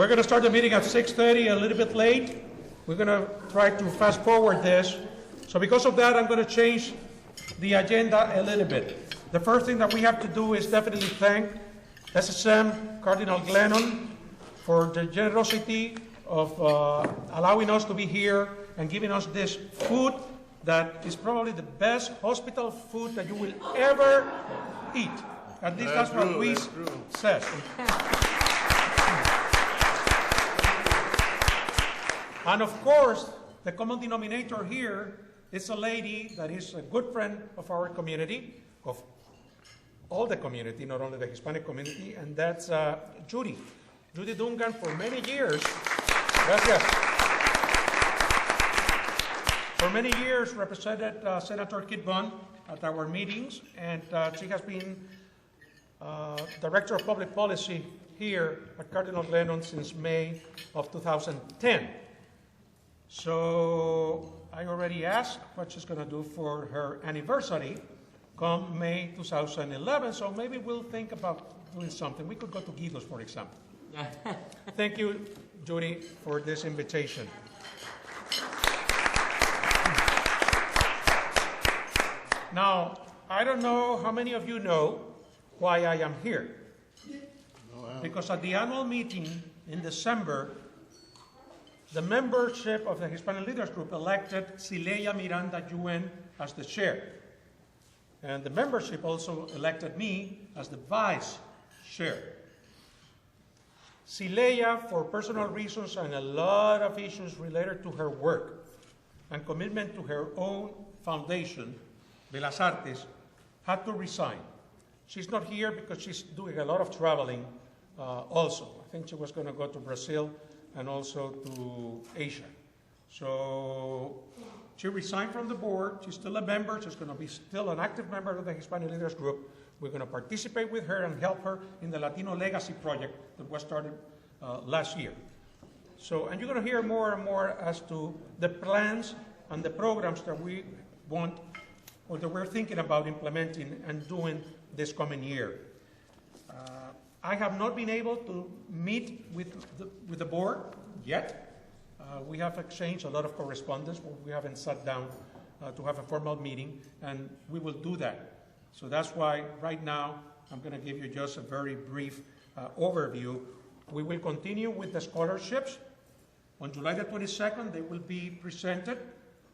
We're going to start the meeting at 6:30, a little bit late. We're going to try to fast forward this. So because of that, I'm going to change the agenda a little bit. The first thing that we have to do is definitely thank SSM Cardinal Glennon for the generosity of allowing us to be here and giving us this food that is probably the best hospital food that you will ever eat. At least that's what Luis says. And of course, the common denominator here is a lady that is a good friend of our community, of all the community, not only the Hispanic community, and that's Judy. Judy Duncan, for many years, gracias. For many years represented Senator Kit Bond at our meetings, and she has been Director of Public Policy here at Cardinal Glennon since May of 2010. So I already asked what she's going to do for her anniversary come May 2011, so maybe we'll think about doing something. We could go to Guido's, for example. Thank you, Judy, for this invitation. Now, I don't know how many of you know why I am here. Because at the annual meeting in December, the membership of the Hispanic Leaders Group elected Cileya Miranda Yuen as the chair. And the membership also elected me as the vice chair. Cileya, for personal reasons and a lot of issues related to her work and commitment to her own foundation, Belas Artes, had to resign. She's not here because she's doing a lot of traveling also. I think she was going to go to Brazil and also to Asia. So she resigned from the board. She's still a member. She's going to be still an active member of the Hispanic Leaders Group. We're going to participate with her and help her in the Latino Legacy Project that was started last year. So, and you're going to hear more and more as to the plans and the programs that we want or that we're thinking about implementing and doing this coming year. I have not been able to meet with the board yet. We have exchanged a lot of correspondence, but we haven't sat down to have a formal meeting, and we will do that. So that's why right now I'm going to give you just a very brief overview. We will continue with the scholarships. On July the 22nd, they will be presented,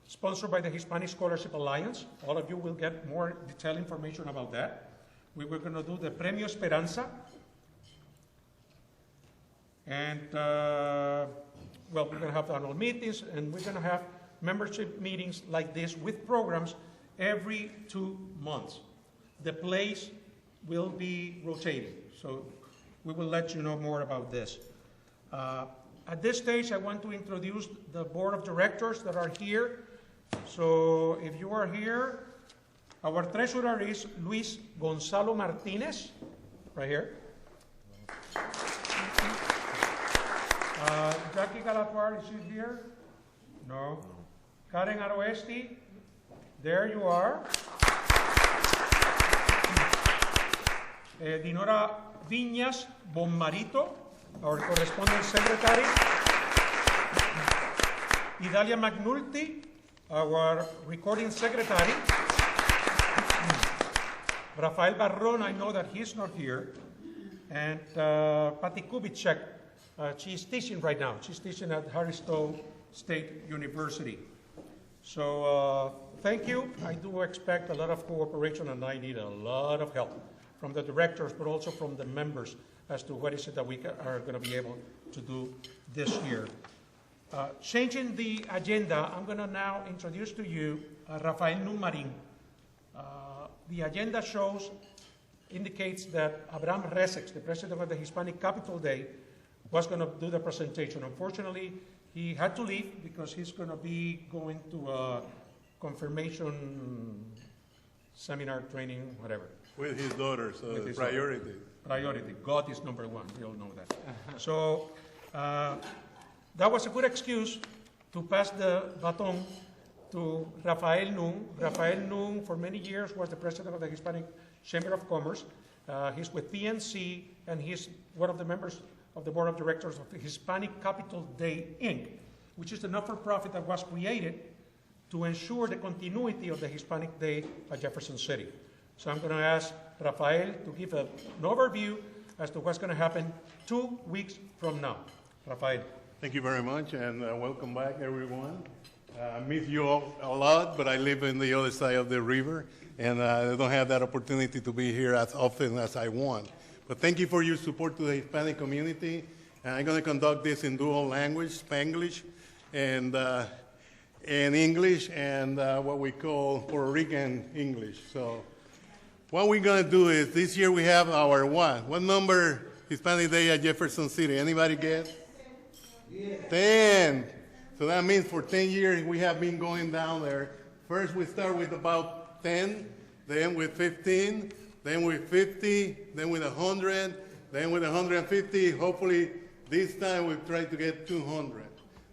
sponsored by the Hispanic Scholarship Alliance. All of you will get more detailed information about that. We were going to do the Premio Esperanza. And, well, we're going to have annual meetings, and we're going to have membership meetings like this with programs every 2 months. The place will be rotating, so we will let you know more about this. At this stage, I want to introduce the board of directors that are here. So if you are here, our treasurer is Luis Gonzalo Martinez, right here. Jackie Galatuar, is she here? No. Karen Aroesti, there you are. Dinora Viñas Bonmarito, our correspondence secretary. Idalia McNulty, our recording secretary. Rafael Barron, I know that he's not here. And Patty Kubitschek, she's teaching right now. She's teaching at Harris-Stowe State University. So thank you. I do expect a lot of cooperation, and I need a lot of help from the directors, but also from the members as to what is it that we are going to be able to do this year. Changing the agenda, I'm going to now introduce to you Rafael Numarin. The agenda indicates that Abraham Resex, the president of the Hispanic Capital Day, was going to do the presentation. Unfortunately, he had to leave because he's going to be going to a confirmation seminar, training, whatever. With his daughter, so priority. Priority. God is number one. We all know that. So that was a good excuse to pass the baton to Rafael Nung. Rafael Nung, for many years, was the president of the Hispanic Chamber of Commerce. He's with PNC, and he's one of the members of the Board of Directors of the Hispanic Capital Day, Inc., which is the not-for-profit that was created to ensure the continuity of the Hispanic Day at Jefferson City. So I'm going to ask Rafael to give an overview as to what's going to happen 2 weeks from now. Rafael. Thank you very much, and welcome back, everyone. I miss you all a lot, but I live on the other side of the river, and I don't have that opportunity to be here as often as I want. But thank you for your support to the Hispanic community. And I'm going to conduct this in dual language, Spanglish, and English, and what we call Puerto Rican English. So what we're going to do is, this year we have our what number Hispanic Day at Jefferson City? Anybody get? Yeah. 10. So that means for 10 years we have been going down there. First we start with about 10, then with 15, then with 50, then with 100, then with 150. Hopefully this time we've tried to get 200.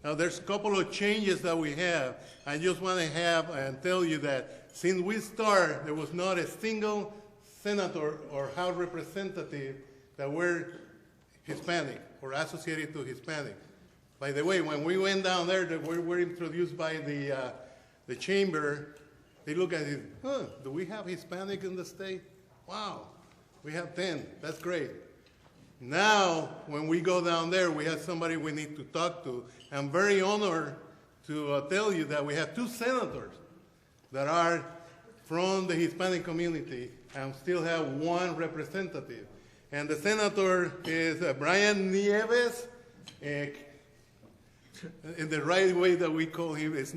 Now there's a couple of changes that we have. I just want to have and tell you that since we started, there was not a single senator or House representative that were Hispanic or associated to Hispanic. By the way, when we went down there, we were introduced by the chamber. They look at it, do we have Hispanic in the state? Wow, we have 10, that's great. Now, when we go down there, we have somebody we need to talk to. I'm very honored to tell you that we have 2 senators that are from the Hispanic community and still have 1 representative. And the senator is Brian Nieves. In the right way that we call him is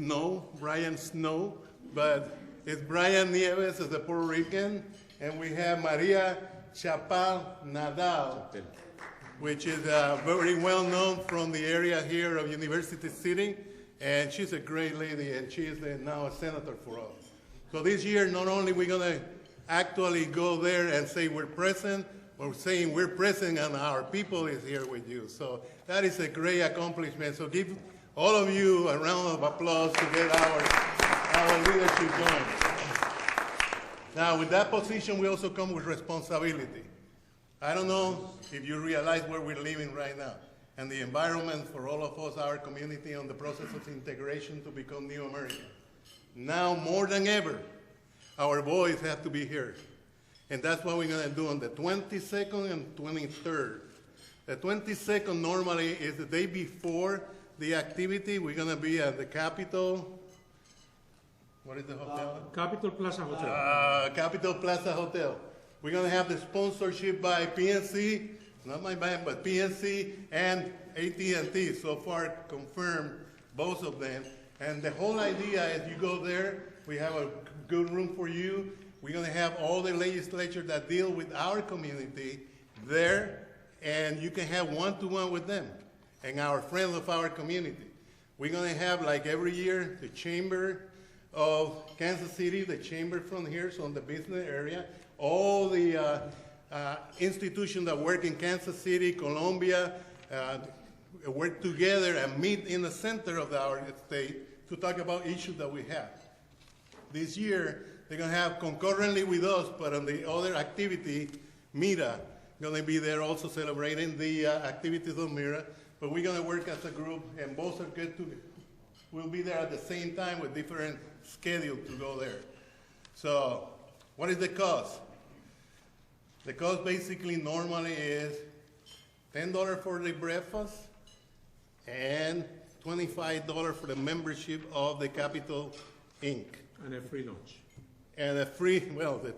Brian Snow, but it's Brian Nieves as a Puerto Rican. And we have Maria Chapal Nadal, which is very well known from the area here of University City. And she's a great lady, and she is now a senator for us. So this year, not only are we going to actually go there and say we're present, we're saying we're present and our people is here with you. So that is a great accomplishment. So give all of you a round of applause to get our leadership going. Now, with that position, we also come with responsibility. I don't know if you realize where we're living right now and the environment for all of us, our community, on the process of integration to become new Americans. Now, more than ever, our voice has to be heard. And that's what we're going to do on the 22nd and 23rd. The 22nd normally is the day before the activity. We're going to be at the Capitol. What is the hotel? Capitol Plaza Hotel. Capitol Plaza Hotel. We're going to have the sponsorship by PNC, not my bank, but PNC and AT&T. So far confirmed, both of them. And the whole idea is you go there, we have a good room for you. We're going to have all the legislature that deal with our community there, and you can have one-to-one with them and our friends of our community. We're going to have, like every year, the Chamber of Kansas City, the chamber from here, so in the business area, all the institutions that work in Kansas City, Columbia, work together and meet in the center of our state to talk about issues that we have. This year, they're going to have concurrently with us, but on the other activity, MIRA, going to be there also celebrating the activities of MIRA. But we're going to work as a group, and both are good to, we'll be there at the same time with different schedules to go there. So what is the cost? The cost basically normally is $10 for the breakfast and $25 for the membership of the Capitol Inc. And a free lunch. And a free, well, the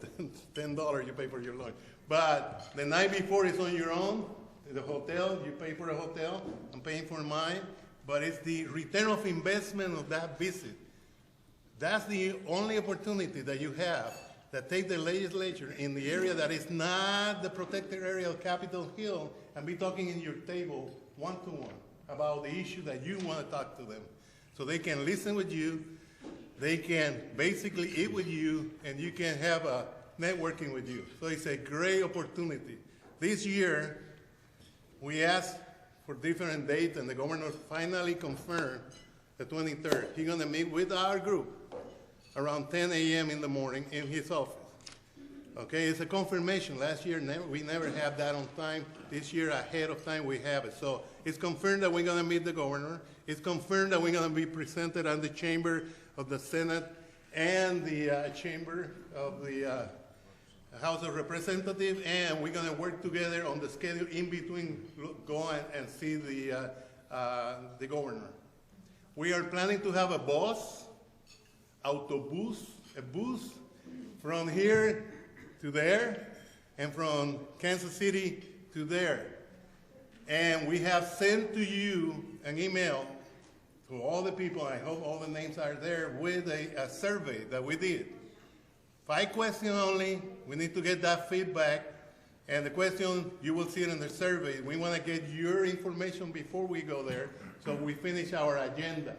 $10 you pay for your lunch. But the night before is on your own. The hotel, you pay for a hotel. I'm paying for mine. But it's the return of investment of that visit. That's the only opportunity that you have that take the legislature in the area that is not the protected area of Capitol Hill and be talking in your table one-to-one about the issue that you want to talk to them. So they can listen with you, they can basically eat with you, and you can have a networking with you. So it's a great opportunity. This year, we asked for different dates, and the governor finally confirmed the 23rd. He's going to meet with our group around 10 a.m. in the morning in his office. Okay, it's a confirmation. Last year, we never had that on time. This year, ahead of time, we have it. So it's confirmed that we're going to meet the governor. It's confirmed that we're going to be presented at the chamber of the Senate and the chamber of the House of Representatives, and we're going to work together on the schedule in between, go and see the governor. We are planning to have a bus, autobus, a bus from here to there, and from Kansas City to there. And we have sent to you an email to all the people, I hope all the names are there, with a survey that we did. 5 questions only. We need to get that feedback. And the question, you will see it in the survey. We want to get your information before we go there, so we finish our agenda.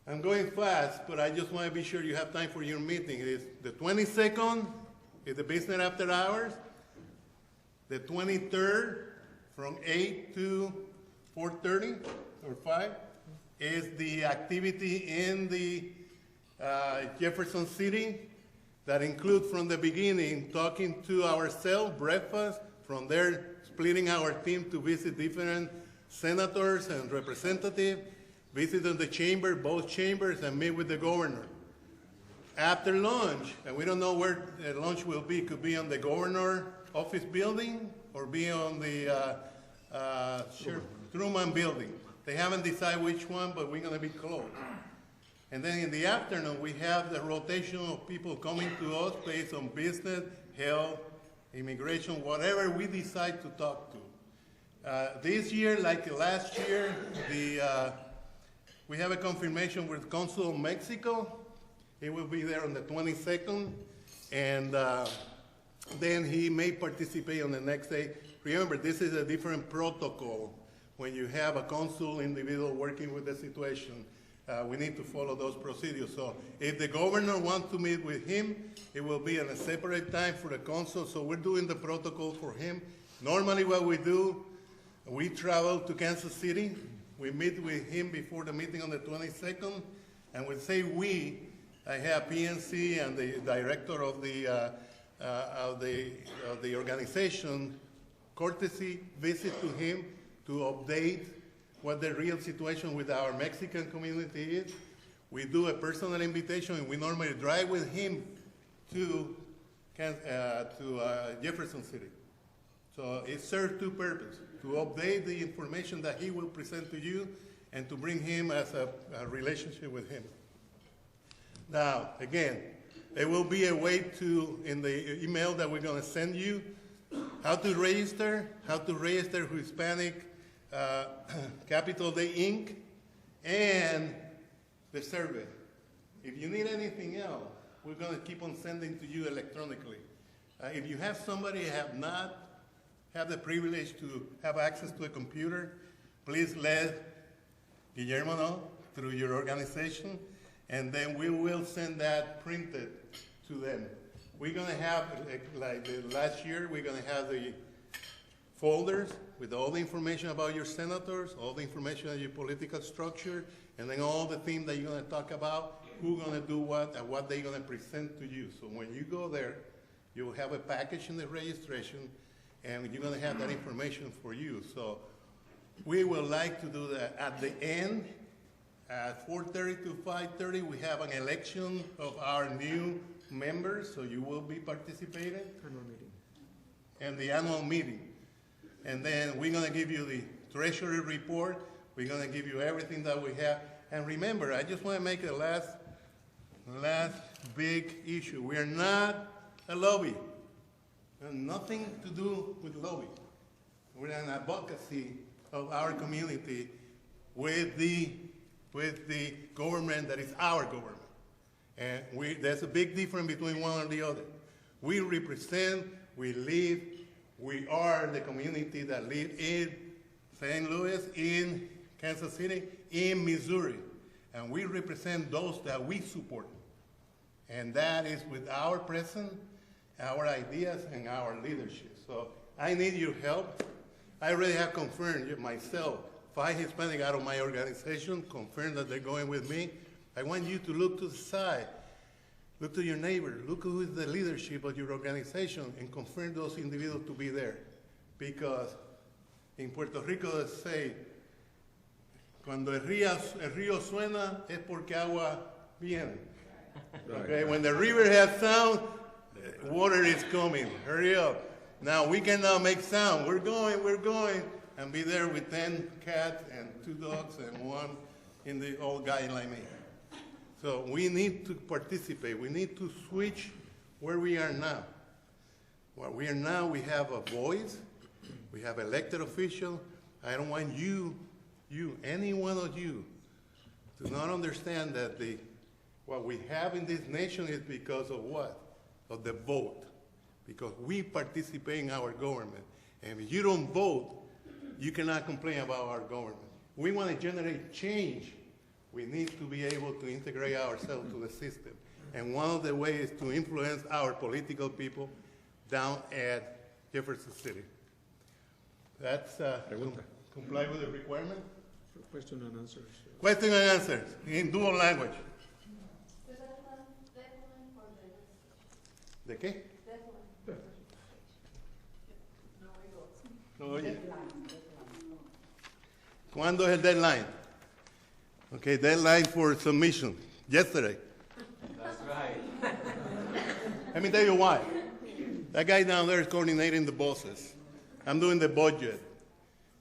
I'm going fast, but I just want to be sure you have time for your meeting. It is the 22nd, is the business after hours. The 23rd, from 8 to 4:30 or 5, is the activity in the Jefferson City that includes from the beginning talking to ourselves, breakfast, from there splitting our team to visit different senators and representatives, visiting the chamber, both chambers, and meet with the governor. After lunch, and we don't know where the lunch will be, could be on the governor office building or be on the Truman building. They haven't decided which one, but we're going to be close. And then in the afternoon, we have the rotation of people coming to us based on business, health, immigration, whatever we decide to talk to. This year, like last year, we have a confirmation with Consul of Mexico. He will be there on the 22nd, and then he may participate on the next day. Remember, this is a different protocol. When you have a consul individual working with the situation, we need to follow those procedures. So if the governor wants to meet with him, it will be in a separate time for the consul. So we're doing the protocol for him. Normally what we do, we travel to Kansas City. We meet with him before the meeting on the 22nd. And we say we, I have PNC and the director of the organization, courtesy visit to him to update what the real situation with our Mexican community is. We do a personal invitation, and we normally drive with him to Jefferson City. So it serves two purposes: to update the information that he will present to you, and to bring him as a relationship with him. Now, again, there will be a way to, in the email that we're going to send you, how to register Hispanic Capital Day Inc., and the survey. If you need anything else, we're going to keep on sending to you electronically. If you have somebody who have not had the privilege to have access to a computer, please let Guillermo know through your organization, and then we will send that printed to them. We're going to have, like last year, we're going to have the folders with all the information about your senators, all the information on your political structure, and then all the things that you're going to talk about, who's going to do what, and what they're going to present to you. So when you go there, you will have a package in the registration, and you're going to have that information for you. So we would like to do that. At the end, at 4:30 to 5:30, we have an election of our new members, so you will be participating. Annual meeting. And the annual meeting. And then we're going to give you the treasury report. We're going to give you everything that we have. And remember, I just want to make a last big issue. We are not a lobby. And nothing to do with lobby. We're an advocacy of our community with the government that is our government. And there's a big difference between one and the other. We represent, we live, we are the community that live in St. Louis, in Kansas City, in Missouri. And we represent those that we support. And that is with our presence, our ideas, and our leadership. So I need your help. I already have confirmed myself, 5 Hispanic out of my organization confirmed that they're going with me. I want you to look to the side. Look to your neighbor. Look who is the leadership of your organization and confirm those individuals to be there. Because in Puerto Rico they say, cuando el río suena es porque agua viene. Okay? When the river has sound, water is coming. Hurry up. Now we can now make sound. We're going, and be there with 10 cats and 2 dogs and 1 in the old guy like me. So we need to participate. We need to switch where we are now. Where we are now, we have a voice. We have elected officials. I don't want you, any one of you, to not understand that what we have in this nation is because of what? Of the vote. Because we participate in our government. And if you don't vote, you cannot complain about our government. We want to generate change. We need to be able to integrate ourselves to the system. And one of the ways to influence our political people down at Jefferson City. That's comply with the requirement? Question and answers. Question and answers in dual language. ¿De qué? No oye. ¿Cuándo es el deadline? Okay, deadline for submission. Yesterday. That's right. Let me tell you why. That guy down there is coordinating the bosses. I'm doing the budget.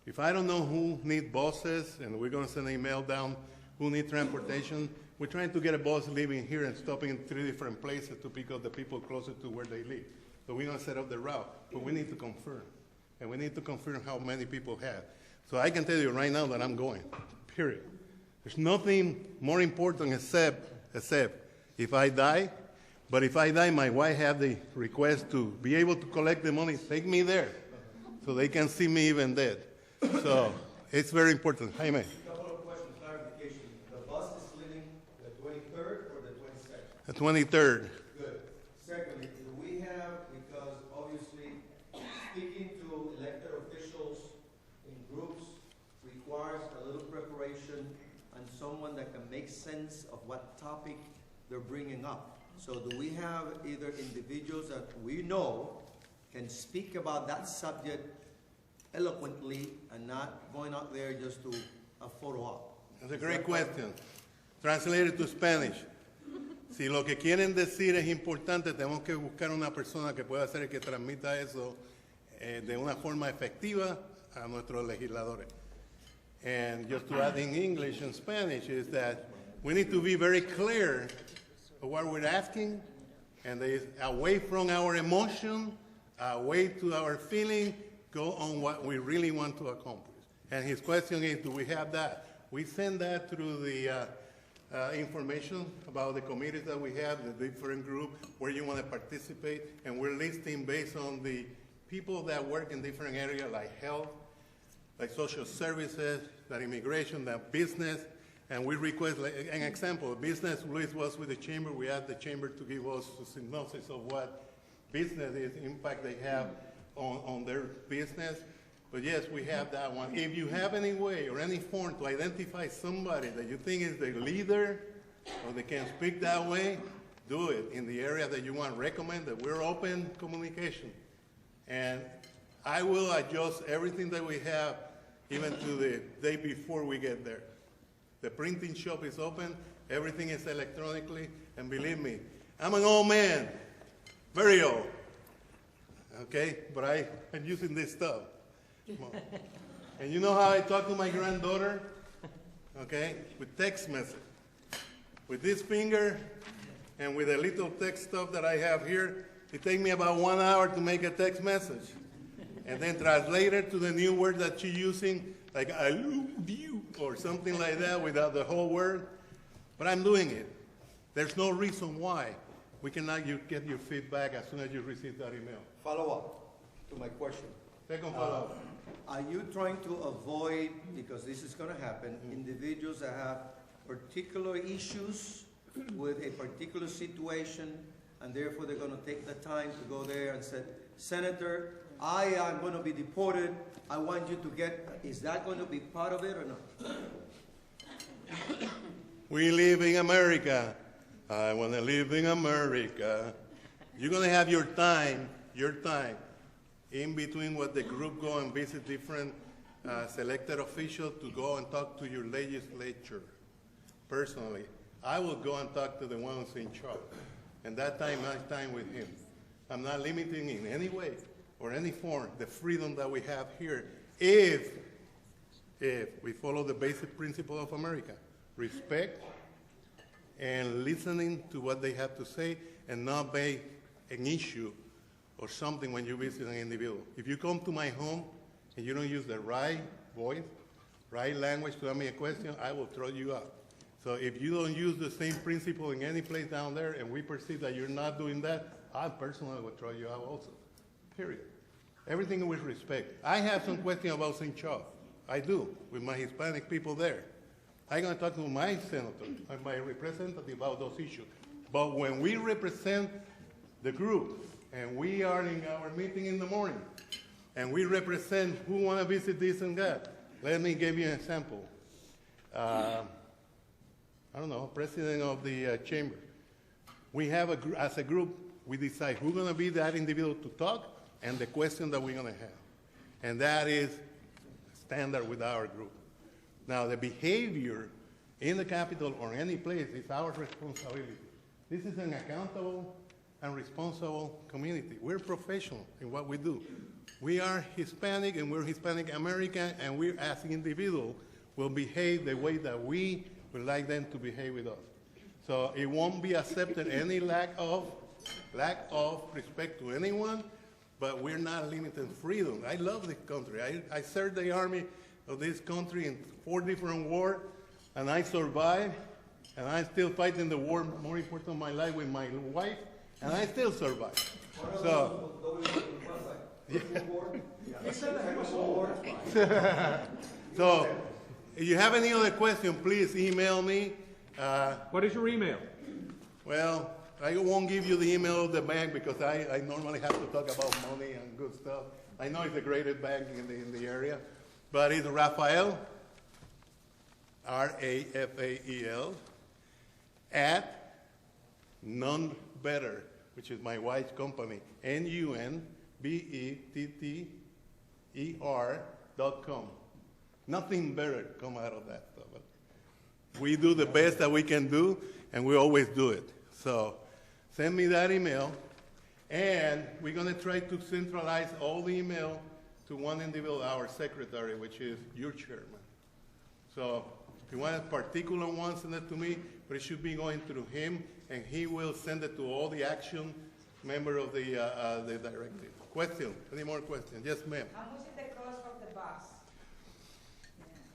If I don't know who needs buses, and we're going to send an email down, who needs transportation, we're trying to get a bus living here and stopping in 3 different places to pick up the people closer to where they live. So we're going to set up the route, but we need to confirm. And we need to confirm how many people have. So I can tell you right now that I'm going, period. There's nothing more important except if I die. But if I die, my wife had the request to be able to collect the money, take me there, so they can see me even dead. So it's very important. Jaime. A couple of questions, clarification. The bus is leaving the 23rd or the 22nd? The 23rd. Good. Secondly, do we have, because obviously speaking to elected officials in groups requires a little preparation and someone that can make sense of what topic they're bringing up. So do we have either individuals that we know can speak about that subject eloquently and not going out there just to a photo op? That's a great question. Translated to Spanish. Si lo que quieren decir es importante, tenemos que buscar una persona que pueda hacer que transmita eso de una forma efectiva a nuestros legisladores. And just to add in English and Spanish is that we need to be very clear of what we're asking, and away from our emotion, away to our feeling, go on what we really want to accomplish. And his question is, do we have that? We send that through the information about the committees that we have, the different groups, where you want to participate, and we're listing based on the people that work in different areas like health, like social services, that immigration, that business, and we request, like, an example, business Luis was with the chamber, we asked the chamber to give us a synopsis of what business is, impact they have on their business. But yes, we have that one. If you have any way or any form to identify somebody that you think is the leader or they can speak that way, do it in the area that you want. Recommend that we're open communication. And I will adjust everything that we have even to the day before we get there. The printing shop is open, everything is electronically, and believe me, I'm an old man, very old, okay? But I'm using this stuff. And you know how I talk to my granddaughter? Okay? With text message. With this finger and with the little text stuff that I have here, it takes me about 1 hour to make a text message. And then translate it to the new word that she's using, like I love you, or something like that without the whole word. But I'm doing it. There's no reason why we cannot get your feedback as soon as you receive that email. Follow up to my question. Second follow-up. Are you trying to avoid, because this is going to happen, individuals that have particular issues with a particular situation, and therefore they're going to take the time to go there and say, Senator, I am going to be deported. I want you to get, is that going to be part of it or not? We live in America. I want to live in America. You're going to have your time, in between what the group go and visit different selected officials to go and talk to your legislature. Personally, I will go and talk to the ones in charge. And that time, I time with him. I'm not limiting in any way or any form the freedom that we have here if we follow the basic principle of America. Respect and listening to what they have to say and not make an issue or something when you visit an individual. If you come to my home and you don't use the right voice, right language to ask me a question, I will throw you out. So if you don't use the same principle in any place down there and we perceive that you're not doing that, I personally will throw you out also, period. Everything with respect. I have some question about St. Charles. I do, with my Hispanic people there. I'm going to talk to my senator and my representative about those issues. But when we represent the group and we are in our meeting in the morning and we represent who want to visit this and that, let me give you an example. I don't know, president of the chamber. We have, as a group, we decide who's going to be that individual to talk and the question that we're going to have. And that is standard with our group. Now, the behavior in the Capitol or any place is our responsibility. This is an accountable and responsible community. We're professional in what we do. We are Hispanic and we're Hispanic American, and we as individuals will behave the way that we would like them to behave with us. So it won't be accepted any lack of respect to anyone, but we're not limiting freedom. I love this country. I served the army of this country in 4 different wars, and I survived, and I'm still fighting the war, more important in my life, with my wife, and I still survive. So, so if you have any other question, please email me. What is your email? Well, I won't give you the email of the bank because I normally have to talk about money and good stuff. I know it's the greatest bank in the area, but it's Rafael, R-A-F-A-E-L, at None Better, which is my wife's company, NUNBETTER.com. Nothing better come out of that stuff. We do the best that we can do, and we always do it. So send me that email, and we're going to try to centralize all the email to one individual, our secretary, which is your chairman. So if you want a particular one, send it to me, but it should be going through him, and he will send it to all the action member of the directive. Question? Any more questions? Yes, ma'am. How much is the cost of the bus?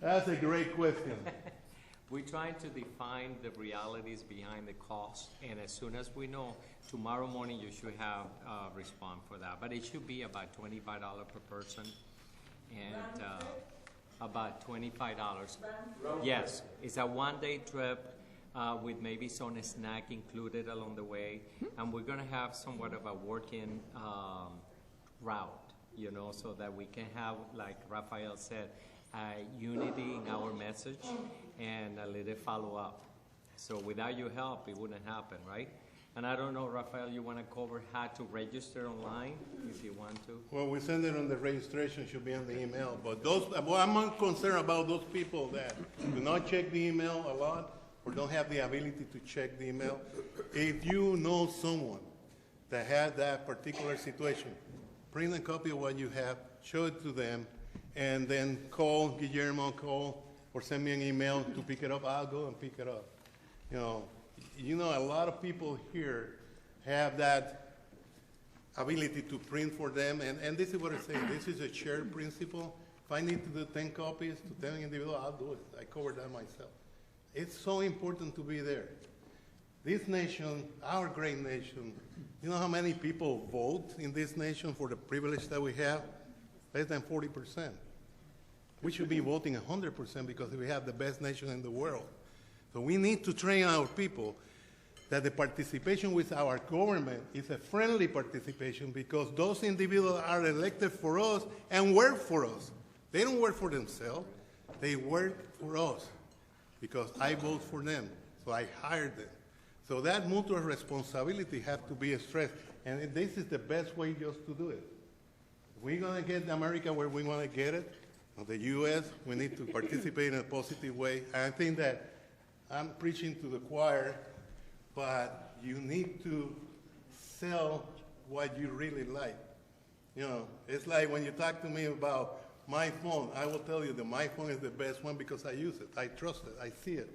That's a great question. We're trying to define the realities behind the cost, and as soon as we know, tomorrow morning you should have a response for that. But it should be about $25 per person, and about $25. Yes, it's a one-day trip with maybe some snack included along the way, and we're gonna have somewhat of a working route, you know, so that we can have, like Rafael said, unity in our message and a little follow-up. So without your help, it wouldn't happen, right? And I don't know, Rafael, you want to cover how to register online, if you want to? Well, we send it on the registration, should be on the email. But I'm not concerned about those people that do not check the email a lot or don't have the ability to check the email. If you know someone that had that particular situation, print a copy of what you have, show it to them, and then call Guillermo, or send me an email to pick it up. I'll go and pick it up. You know, a lot of people here have that ability to print for them, and this is what I'm saying. This is a shared principle. If I need to do 10 copies to 10 individuals, I'll do it. I cover that myself. It's so important to be there. This nation, our great nation, you know how many people vote in this nation for the privilege that we have? Less than 40%. We should be voting 100% because we have the best nation in the world. So we need to train our people that the participation with our government is a friendly participation because those individuals are elected for us and work for us. They don't work for themselves. They work for us because I vote for them. So I hired them. So that mutual responsibility has to be stressed, and this is the best way just to do it. We're going to get America where we want to get it. The U.S., we need to participate in a positive way. I think that I'm preaching to the choir, but you need to sell what you really like. You know, it's like when you talk to me about my phone, I will tell you that my phone is the best one because I use it. I trust it. I see it.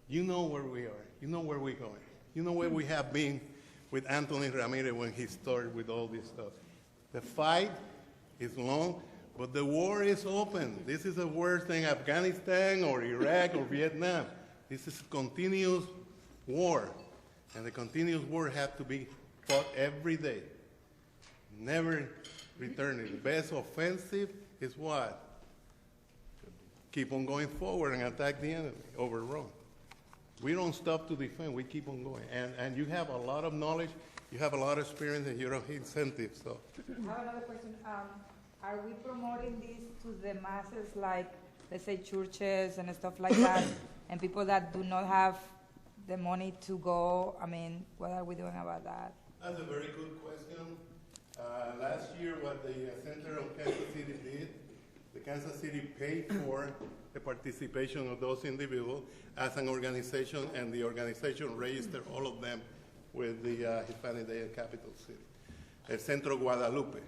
You know where we are. You know where we're going. You know where we have been with Anthony Ramirez when he started with all this stuff. The fight is long, but the war is open. This is a worse thing Afghanistan or Iraq or Vietnam. This is continuous war, and the continuous war has to be fought every day. Never returning. The best offensive is what? Keep on going forward and attack the enemy, overrun. We don't stop to defend, we keep on going. And you have a lot of knowledge, you have a lot of experience, and you have incentives. So. I have another question. Are we promoting this to the masses, like, let's say, churches and stuff like that, and people that do not have the money to go? I mean, what are we doing about that? That's a very good question. Last year, what the Center of Kansas City did, the Kansas City paid for the participation of those individuals as an organization, and the organization registered all of them with the Hispanic Day Capital City, El Centro Guadalupe.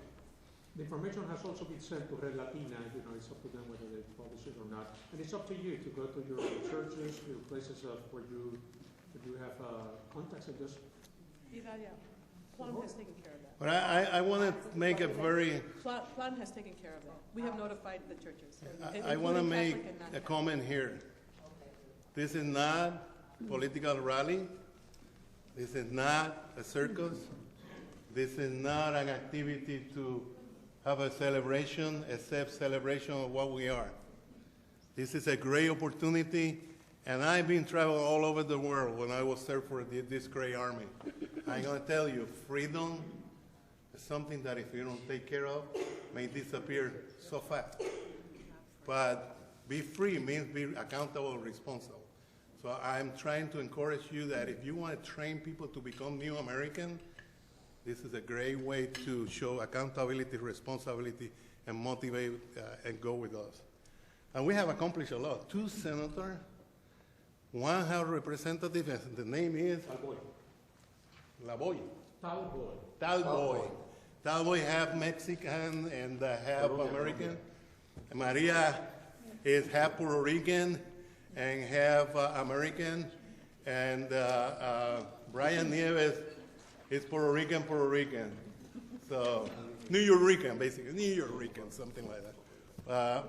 The information has also been sent to Red Latina. You know, it's up to them whether they publish it or not. And it's up to you to go to your churches, your places where you have contacts, and just... Plan has taken care of that. But I want to make a very... Plan has taken care of that. We have notified the churches. I want to including make Catholic and a non-Catholic. comment here. This is not a political rally. This is not a circus. This is not an activity to have a celebration, except celebration of what we are. This is a great opportunity, and I've been traveling all over the world when I was there for this great army. I'm going to tell you, freedom is something that if you don't take care of, may disappear so fast. But be free means be accountable and responsible. So I'm trying to encourage you that if you want to train people to become new American, this is a great way to show accountability, responsibility, and motivate and go with us. And we have accomplished a lot. 2 senators, 1 House representative, and the name is Lavoy. Talboy half Mexican and half American. Maria is half Puerto Rican and half American. And Brian Nieves is Puerto Rican. So, New York-Rican, basically. New York-Rican, something like that.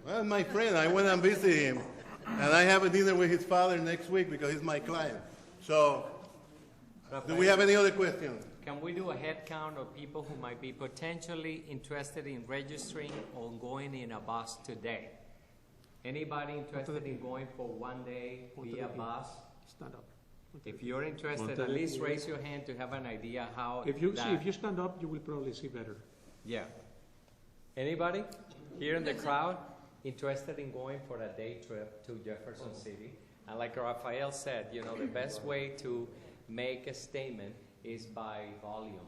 Well, my friend, I went and visited him. And I have a dinner with his father next week because he's my client. So, do we have any other questions? Can we do a head count of people who might be potentially interested in registering or going in a bus today? Anybody interested in going for 1 day via bus? Stand up. If you're interested, at least raise your hand to have an idea how If you stand up, you will probably see better. Yeah. Anybody here in the crowd interested in going for a day trip to Jefferson City? And like Rafael said, you know, the best way to make a statement is by volume.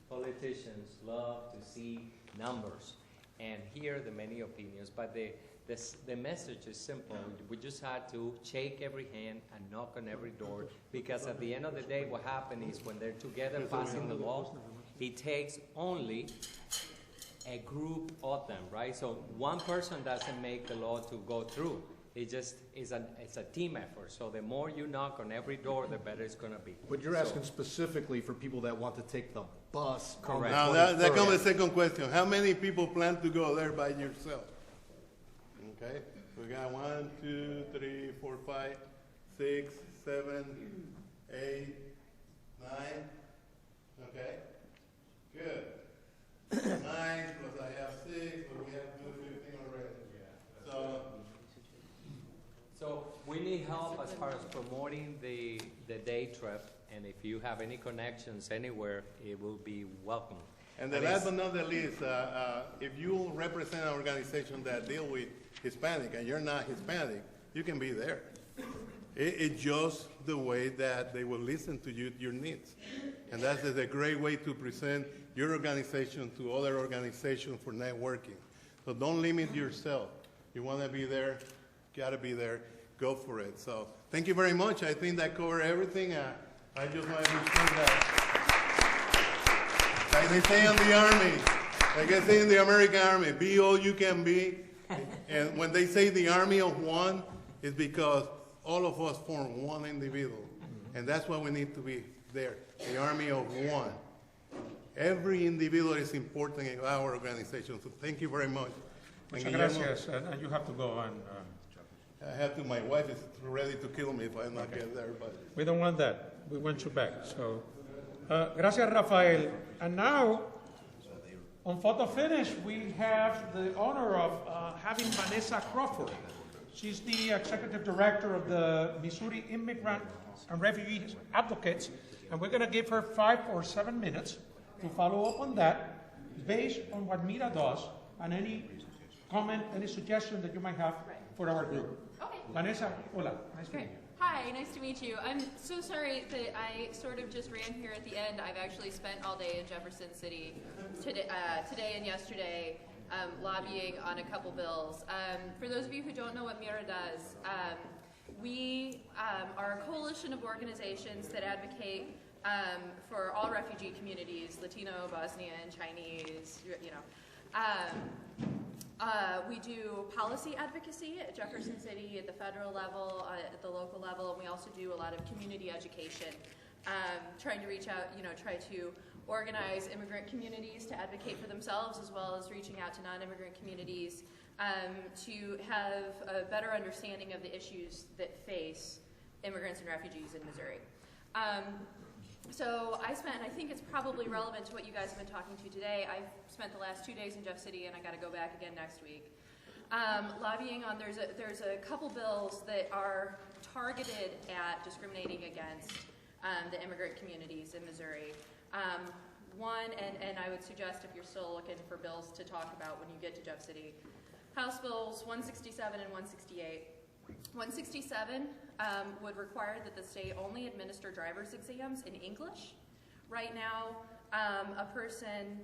Politicians love to see numbers and hear the many opinions, but the message is simple. We just had to shake every hand and knock on every door, because at the end of the day, what happens is when they're together passing the law, it takes only a group of them, right? So one person doesn't make the law to go through. It just is it's a team effort. So the more you knock on every door, the better it's going to be. But you're asking specifically for people that want to take the bus. Correct. Now, that comes the second question. How many people plan to go there by yourself? Okay, we got 1, 2, 3, 4, 5, 6, 7, 8, 9. Okay, good. 9 plus I have 6, but we have 15 already. So we need help as far as promoting the day trip, and if you have any connections anywhere, it will be welcome. And the last but not the least, if you represent an organization that deal with Hispanic and you're not Hispanic, you can be there. It's just the way that they will listen to you, your needs. And that is a great way to present your organization to other organizations for networking. So don't limit yourself. You want to be there, got to be there, go for it. So thank you very much. I think that covered everything. I just want to make sure that, like they say in the Army, like I say in the American Army, be all you can be. And when they say the army of one, it's because all of us form one individual. And that's why we need to be there, the army of one. Every individual is important in our organization. So thank you very much. Muchas gracias. And you have to go on. I have to, my wife is ready to kill me if I not get there. But We don't want that. We want you back. So, gracias, Rafael. And now, on photo finish, we have the honor of having Vanessa Crawford. She's the executive director of the Missouri Immigrant and Refugee Advocates, and we're going to give her 5 or 7 minutes to follow up on that based on what Mira does and any comment, any suggestion that you might have for our group. Okay. Vanessa, hola. Nice to meet Great. you. Hi, nice to meet you. I'm so sorry that I sort of just ran here at the end. I've actually spent all day in Jefferson City today and yesterday lobbying on a couple bills. For those of you who don't know what MIRA does, we are a coalition of organizations that advocate for all refugee communities, Latino, Bosnian, Chinese, you know. We do policy advocacy at Jefferson City, at the federal level, at the local level, and we also do a lot of community education, trying to reach out, try to organize immigrant communities to advocate for themselves, as well as reaching out to non-immigrant communities to have a better understanding of the issues that face immigrants and refugees in Missouri. So I think it's probably relevant to what you guys have been talking to today. I've spent the last 2 days in Jeff City, and I got to go back again next week. Lobbying on, there's a couple bills that are targeted at discriminating against the immigrant communities in Missouri. One, and I would suggest if you're still looking for bills to talk about when you get to Jeff City, House Bills 167 and 168. 167 would require that the state only administer driver's exams in English. Right now, a person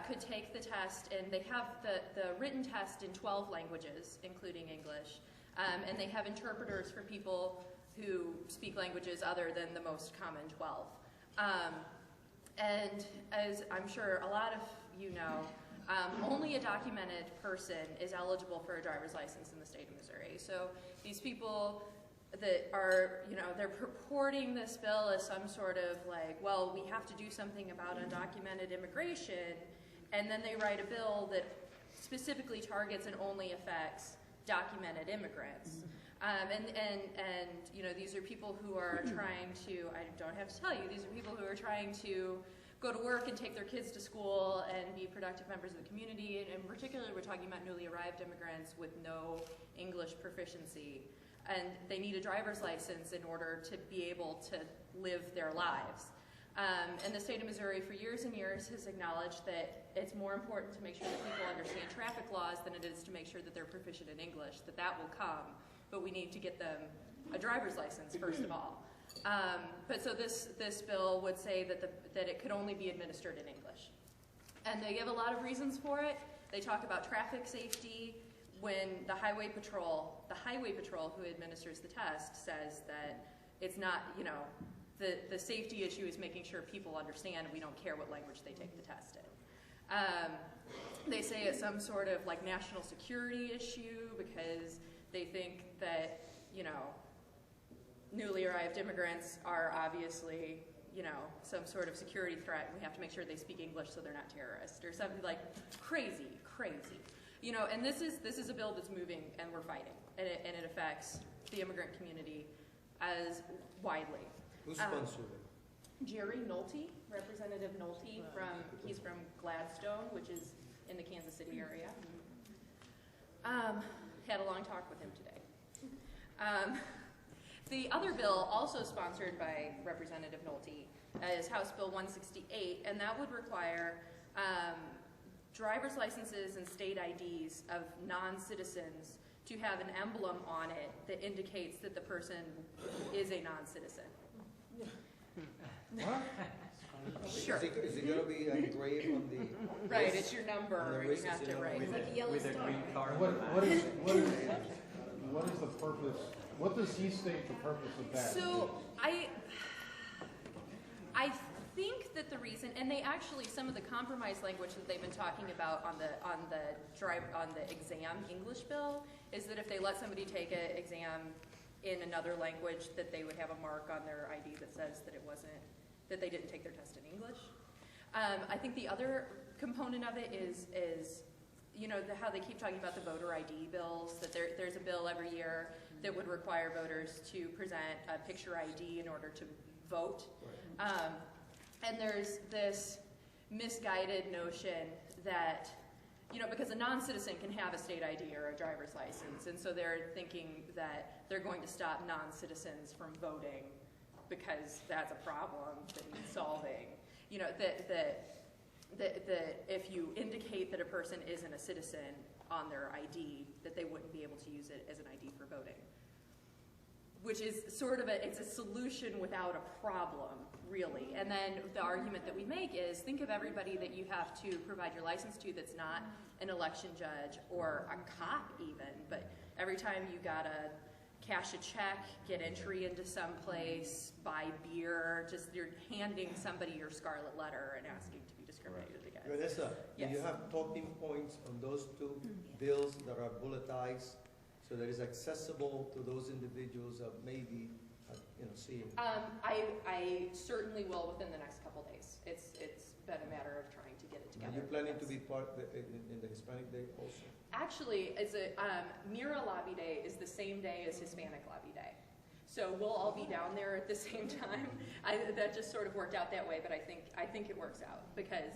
could take the test, and they have the written test in 12 languages, including English, and they have interpreters for people who speak languages other than the most common 12. And as I'm sure a lot of you know, only a documented person is eligible for a driver's license in the state of Missouri. So these people that are, they're purporting this bill as some sort of like, well, we have to do something about undocumented immigration, and then they write a bill that specifically targets and only affects documented immigrants. And these are people who are trying to, I don't have to tell you, these are people who are trying to go to work and take their kids to school and be productive members of the community. And in particular, we're talking about newly arrived immigrants with no English proficiency. And they need a driver's license in order to be able to live their lives. And the state of Missouri for years and years has acknowledged that it's more important to make sure that people understand traffic laws than it is to make sure that they're proficient in English, that will come, but we need to get them a driver's license first of all. But so this bill would say that it could only be administered in English. And they give a lot of reasons for it. They talk about traffic safety when the highway patrol who administers the test says that it's not, the safety issue is making sure people understand, and we don't care what language they take the test in. They say it's some sort of like national security issue because they think that, newly arrived immigrants are obviously, some sort of security threat. We have to make sure they speak English so they're not terrorists or something like crazy. And this is a bill that's moving and we're fighting, and it affects the immigrant community as widely. Who's sponsored it? Jerry Nolte, Representative Nolte he's from Gladstone, which is in the Kansas City area. Had a long talk with him today. The other bill, also sponsored by Representative Nolte, is House Bill 168, and that would require driver's licenses and state IDs of non-citizens to have an emblem on it that indicates that the person is a non-citizen. Sure. Is it gonna be engraved on the? Right, wrist? it's your number, On the and wrist, you have is to it write. on the- With a green card. What is the purpose, what does he state the purpose of that? So I think that the reason, and they actually, some of the compromise language that they've been talking about on the exam English bill is that if they let somebody take an exam in another language, that they would have a mark on their ID that says that that they didn't take their test in English. I think the other component of it is how they keep talking about the voter ID bills, that there's a bill every year that would require voters to present a picture ID in order to vote. Right. And there's this misguided notion that, because a non-citizen can have a state ID or a driver's license, and so they're thinking that they're going to stop non-citizens from voting because that's a problem that needs solving. That if you indicate that a person isn't a citizen on their ID, that they wouldn't be able to use it as an ID for voting. Which is it's a solution without a problem, really. And then the argument that we make is, think of everybody that you have to provide your license to that's not an election judge or a cop even, but every time you gotta cash a check, get entry into some place, buy beer, you're handing somebody your scarlet letter and asking to be discriminated against. Vanessa, do Yes. you have talking points on those two bills that are bulletized so that it's accessible to those individuals that maybe, seeing? I certainly will within the next couple days. It's been a matter of trying to get it Are together. you planning to Yes. be part in the Hispanic Day also? Actually, Mira Lobby Day is the same day as Hispanic Lobby Day. So we'll all be down there at the same time. That just sort of worked out that way, but I think it works out because,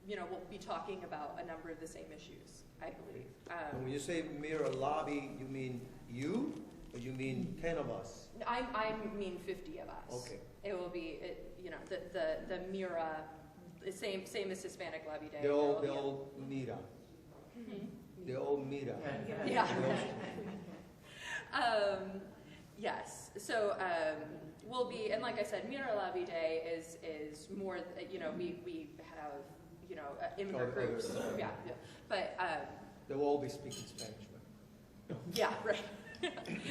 we'll be talking about a number of the same issues, I believe. And when you say mirror lobby, you mean you, or you mean 10 of us? I mean 50 of us. Okay. It will be, the Mira, the same as Hispanic Lobby Day. The There will old be mira. Mhm. The old mira. Yeah. Yes. So we'll be, and like I said, Mira Lobby Day is more. We have immigrant Oh, groups. others. Yeah. But They will all be speaking Spanish, right? yeah, right.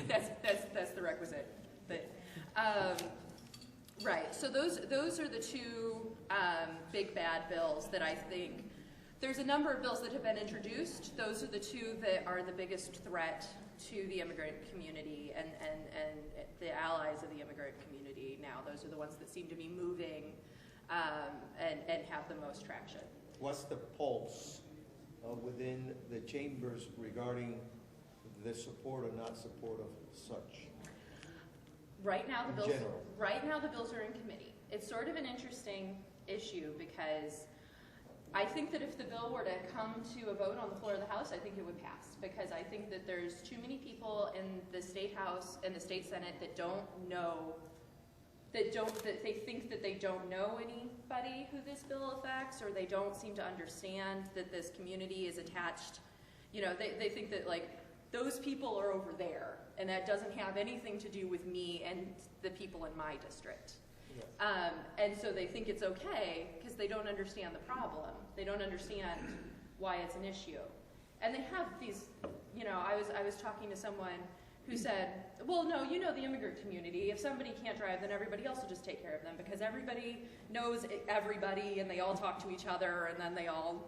that's the requisite. But right. So those are the two big bad bills that I think. There's a number of bills that have been introduced. Those are the two that are the biggest threat to the immigrant community and the allies of the immigrant community now. Those are the ones that seem to be moving and have the most traction. What's the pulse within the chambers regarding the support or not support of such? Right now, In the bills. general. Right now, the bills are in committee. It's sort of an interesting issue because I think that if the bill were to come to a vote on the floor of the House, I think it would pass because I think that there's too many people in the State House and the State Senate that they think that they don't know anybody who this bill affects, or they don't seem to understand that this community is attached. They think that those people are over there, and that doesn't have anything to do with me and the people in my district. And so they think it's okay because they don't understand the problem. They don't understand why it's an issue. And they have these, I was talking to someone who said, well, no, the immigrant community. If somebody can't drive, then everybody else will just take care of them because everybody knows everybody and they all talk to each other and then they all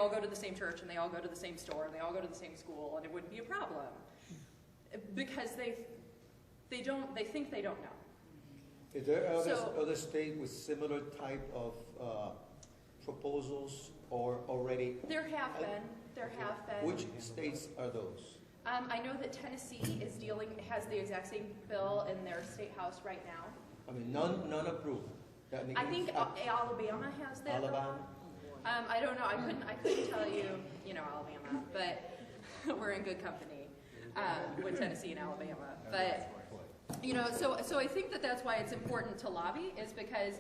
go to the same church and they all go to the same store and they all go to the same school and it wouldn't be a problem. Because they think they don't know. Is there So- other states with similar type of proposals or already? There have been. Which states are those? I know that Tennessee has the exact same bill in their state house right now. I mean, none approved. That means I think Alabama has that bill. Alabama. I don't know. I couldn't tell you, Alabama, but we're in good company with Tennessee and Alabama. But so I think that that's why it's important to lobby, is because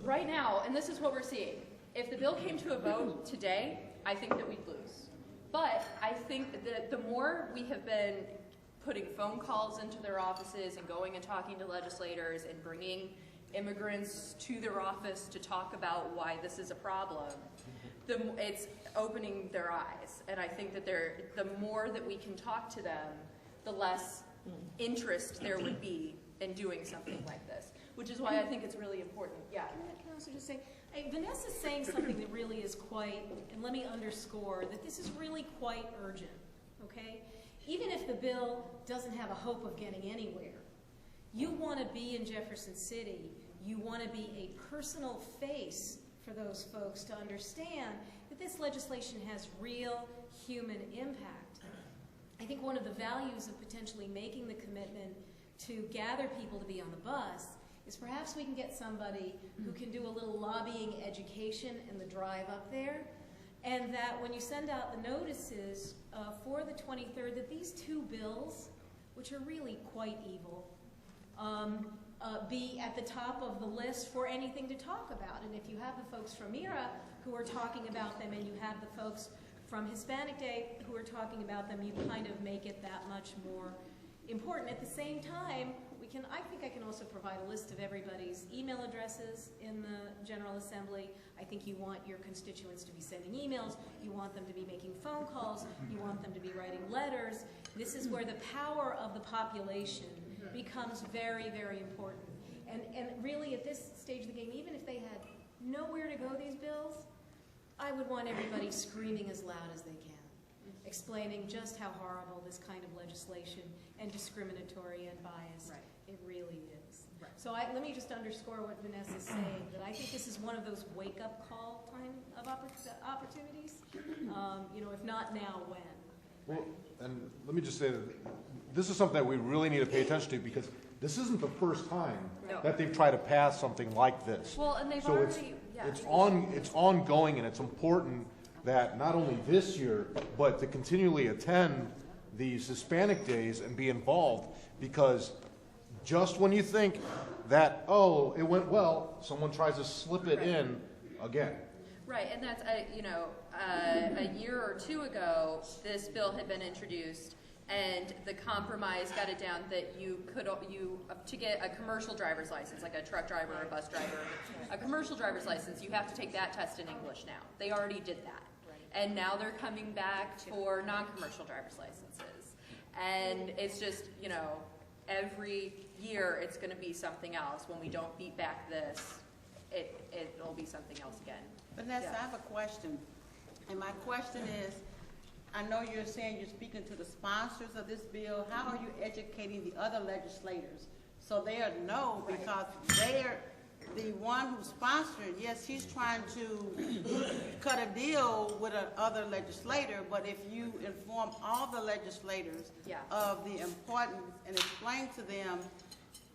right now, and this is what we're seeing. If the bill came to a vote today, I think that we'd lose. But I think that the more we have been putting phone calls into their offices and going and talking to legislators and bringing immigrants to their office to talk about why this is a problem, it's opening their eyes. And I think that the more that we can talk to them, the less interest there would be in doing something like this, which is why I think it's really important. Yeah. Can I also just say, Vanessa's saying something that really is quite, and let me underscore that this is really quite urgent, okay? Even if the bill doesn't have a hope of getting anywhere, you want to be in Jefferson City, you want to be a personal face for those folks to understand that this legislation has real human impact. I think one of the values of potentially making the commitment to gather people to be on the bus is perhaps we can get somebody who can do a little lobbying education in the drive up there, and that when you send out the notices for the 23rd, that these two bills, which are really quite evil, be at the top of the list for anything to talk about. And if you have the folks from ERA who are talking about them, and you have the folks from Hispanic Day who are talking about them, you kind of make it that much more important. At the same time, I think I can also provide a list of everybody's email addresses in the General Assembly. I think you want your constituents to be sending emails. You want them to be making phone calls. You want them to be writing letters. This is where the power of the population becomes very, very important. And really, at this stage of the game, even if they had nowhere to go, these bills, I would want everybody screaming as loud as they can, explaining just how horrible this kind of legislation and discriminatory and biased it really is. Right. So let me just underscore what Vanessa's saying, that I think this is one of those wake-up call time of opportunities. If not now, when? Well, and let me just say that this is something that we really need to pay attention to, because this isn't the first time that they've tried to pass something like this. Well, and they've so already, it's ongoing, and it's important that not only this year, but to continually attend these Hispanic days and be involved, because just when you think that, oh, it went well, someone tries to slip it in again. Right, and that's, a year or two ago, this bill had been introduced, and the compromise got it down that to get a commercial driver's license, like a truck driver or a bus driver, a commercial driver's license, you have to take that test in English now. They already did that. And now they're coming back for non-commercial driver's licenses. And it's just, every year it's going to be something else. When we don't beat back this, it'll be something else again. Vanessa, I have a question. And my question is, I know you're saying you're speaking to the sponsors of this bill. How are you educating the other legislators so they'll know, because they're the one who's sponsoring? Yes, he's trying to cut a deal with another legislator, but if you inform all the legislators of the importance and explain to them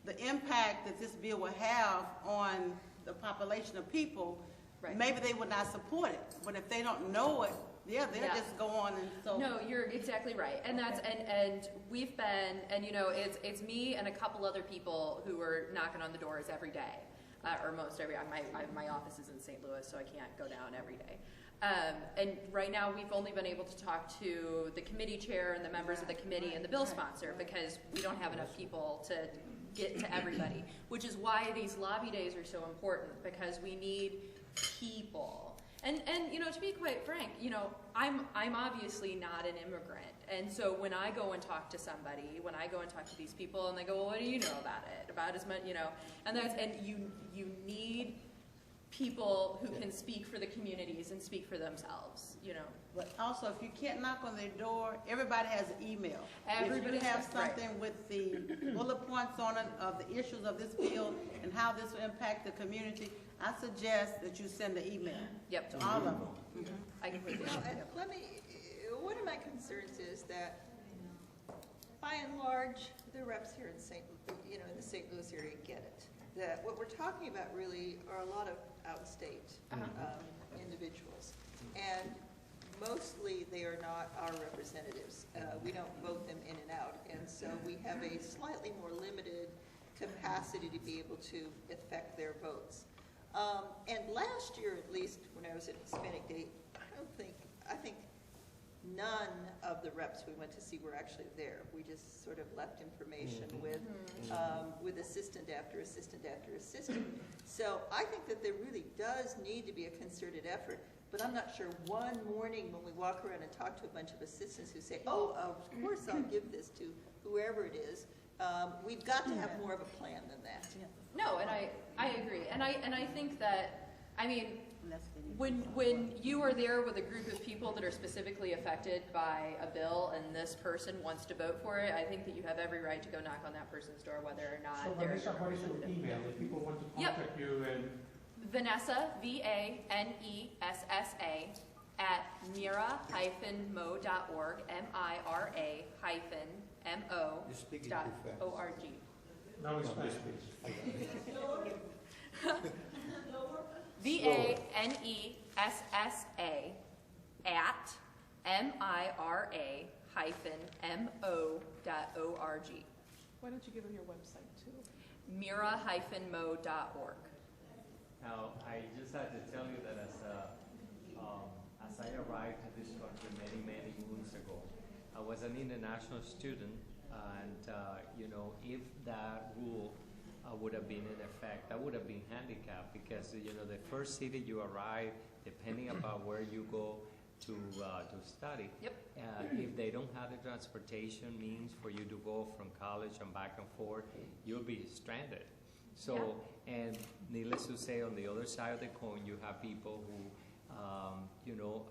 the impact that this bill will have on the population of people, maybe they would not support it. But if they don't know it, they'll just go on and so. No, you're exactly right, and that's and we've been, and it's me and a couple other people who are knocking on the doors every day, or most every. My office is in St. Louis, so I can't go down every day. And right now, we've only been able to talk to the committee chair and the members of the committee and the bill sponsor, because we don't have enough people to get to everybody. Which is why these lobby days are so important, because we need people. And to be quite frank, I'm obviously not an immigrant. And so when I go and talk to somebody, when I go and talk to these people, and they go, well, what do you know about it? About as much, and you need people who can speak for the communities and speak for themselves, But also, if you can't knock on their door, everybody has an email. Everybody if you have something with the bullet points on it of the issues of this bill and how this will impact the community, I suggest that you send the email to all of them. I completely agree. One of my concerns is that, by and large, the reps here in in the St. Louis area get it. That what we're talking about really are a lot of out-of-state individuals, and mostly they are not our representatives. We don't vote them in and out, and so we have a slightly more limited capacity to be able to affect their votes. And last year, at least, when I was at Hispanic Day, I think none of the reps we went to see were actually there. We just sort of left information with assistant after assistant after assistant. So I think that there really does need to be a concerted effort, but I'm not sure one morning when we walk around and talk to a bunch of assistants who say, oh, of course I'll give this to whoever it is. We've got to have more of a plan than that. No, and I agree. And I think that, I mean, when you are there with a group of people that are specifically affected by a bill and this person wants to vote for it, I think that you have every right to go knock on that person's door whether or not So they're Vanessa, what is your email if people want to contact you? And Vanessa, V-A-N-E-S-S-A, at mira-mo.org, MIRA-MO.org. now it's Spanish, please. V-A-N-E-S-S-A at mira-mo.org. Why don't you give them your website too? mira-mo.org. Now, I just had to tell you that as I arrived to this country many moons ago, I was an international student, and if that rule would have been in effect, I would have been handicapped because the first city you arrive, depending about where you go to study, if they don't have the transportation means for you to go from college and back and forth, you'll be stranded. So, and needless to say, on the other side of the coin, you have people who,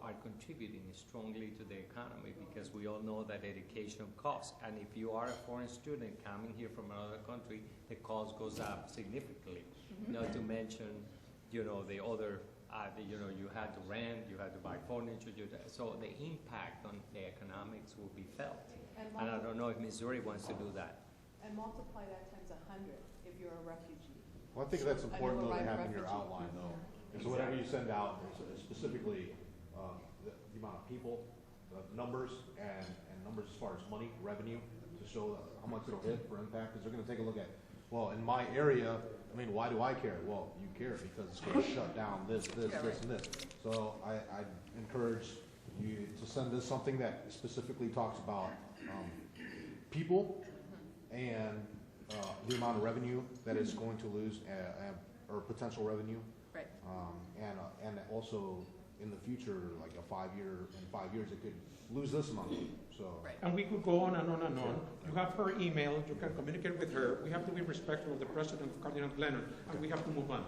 are contributing strongly to the economy because we all know that education costs. And if you are a foreign student coming here from another country, the cost goes up significantly. Not to mention, the other, you had to rent, you had to buy furniture, so the impact on the economics will be felt. And I don't know if Missouri wants to do that. And multiply that times 100 if you're a refugee. Well, I think that's important though to have in your refugee. outline though. And so whatever you send out, specifically the amount of people, numbers, and numbers as far as money, revenue, to show how much it'll hit for impact. Because they're going to take a look at, well, in my area, I mean, why do I care? Well, you care because it's going to shut down this, and this. So I encourage you to send us something that specifically talks about people and the amount of revenue that it's going to lose, or potential revenue. Right. And also in the future, like in 5 years, it could lose this amount. So. Right. And we could go on and on and on. You have her email. You can communicate with her. We have to be respectful of the president of Cardinal Glennon, and we have to move on.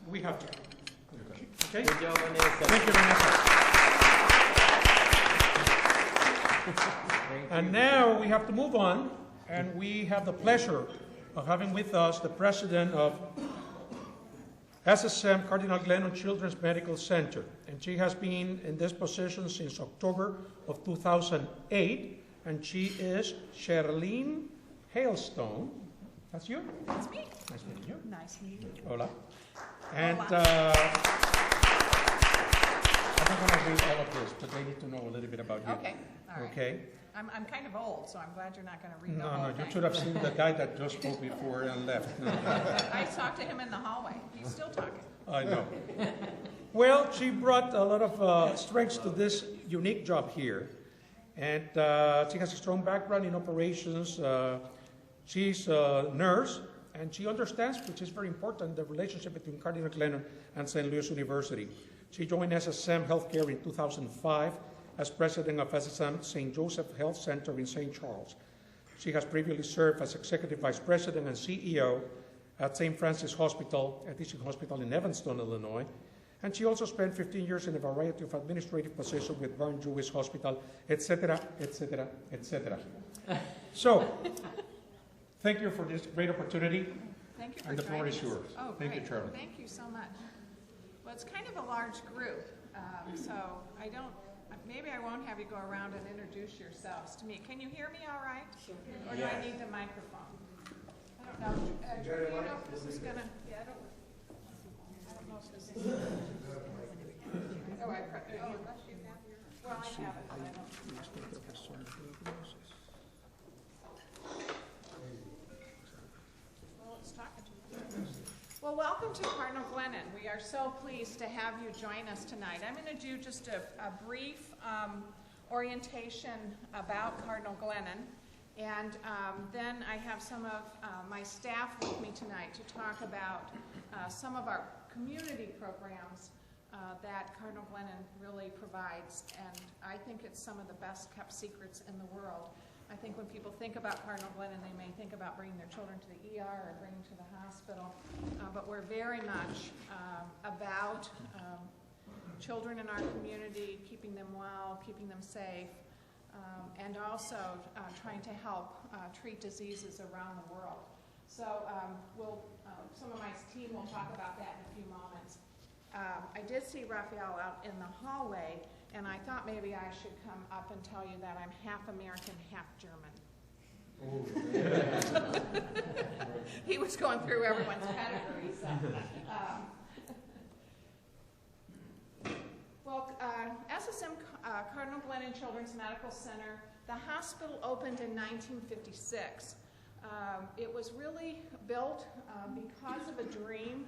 We have to. Okay? Good job, Vanessa. Thank you, Vanessa. And now we have to move on, and we have the pleasure of having with us the president of SSM Cardinal Glennon Children's Medical Center. And she has been in this position since October of 2008, and she is Sherlene Hailstone. That's you? That's me. Nice meeting you. Nice meeting you. Hola. And Hola. I'm not going to read all of this, but they need to know a little bit about you. Okay. All right. Okay? I'm kind of old, so I'm glad you're not going to read the No, whole you thing. should have seen the guy that just spoke before and left. No. I talked to him in the hallway. He's still talking. I know. Well, she brought a lot of strengths to this unique job here. And she has a strong background in operations. She's a nurse, and she understands, which is very important, the relationship between Cardinal Glennon and St. Louis University. She joined SSM Healthcare in 2005 as president of SSM St. Joseph Health Center in St. Charles. She has previously served as executive vice president and CEO at St. Francis Hospital, a teaching hospital in Evanston, Illinois. And she also spent 15 years in a variety of administrative positions with Barnes Jewish Hospital, etc., etc., etc. So, thank you for this great opportunity. Thank you for And the floor is joining us. yours. Oh, Thank you, great. Charlie. Thank you so much. Well, it's kind of a large group, so maybe I won't have you go around and introduce yourselves to me. Can you hear me all right? Or do I need the microphone? I don't know. Do you know if this is going to, I don't know if this is. Oh, unless you have your, well, I have it, but I don't. Well, it's talking to you. Well, welcome welcome to Cardinal Glennon. We are so pleased to have you join us tonight. I'm going to do just a brief orientation about Cardinal Glennon, and then I have some of my staff with me tonight to talk about some of our community programs that Cardinal Glennon really provides, and I think it's some of the best kept secrets in the world. I think when people think about Cardinal Glennon, they may think about bringing their children to the ER or bringing to the hospital, but we're very much about children in our community, keeping them well, keeping them safe, and also trying to help treat diseases around the world. So some of my team will talk about that in a few moments. I did see Raphael out in the hallway, and I thought maybe I should come up and tell you that I'm half American, half German. He was going through everyone's pedigree. So. SSM Cardinal Glennon Children's Medical Center, the hospital opened in 1956. It was really built because of a dream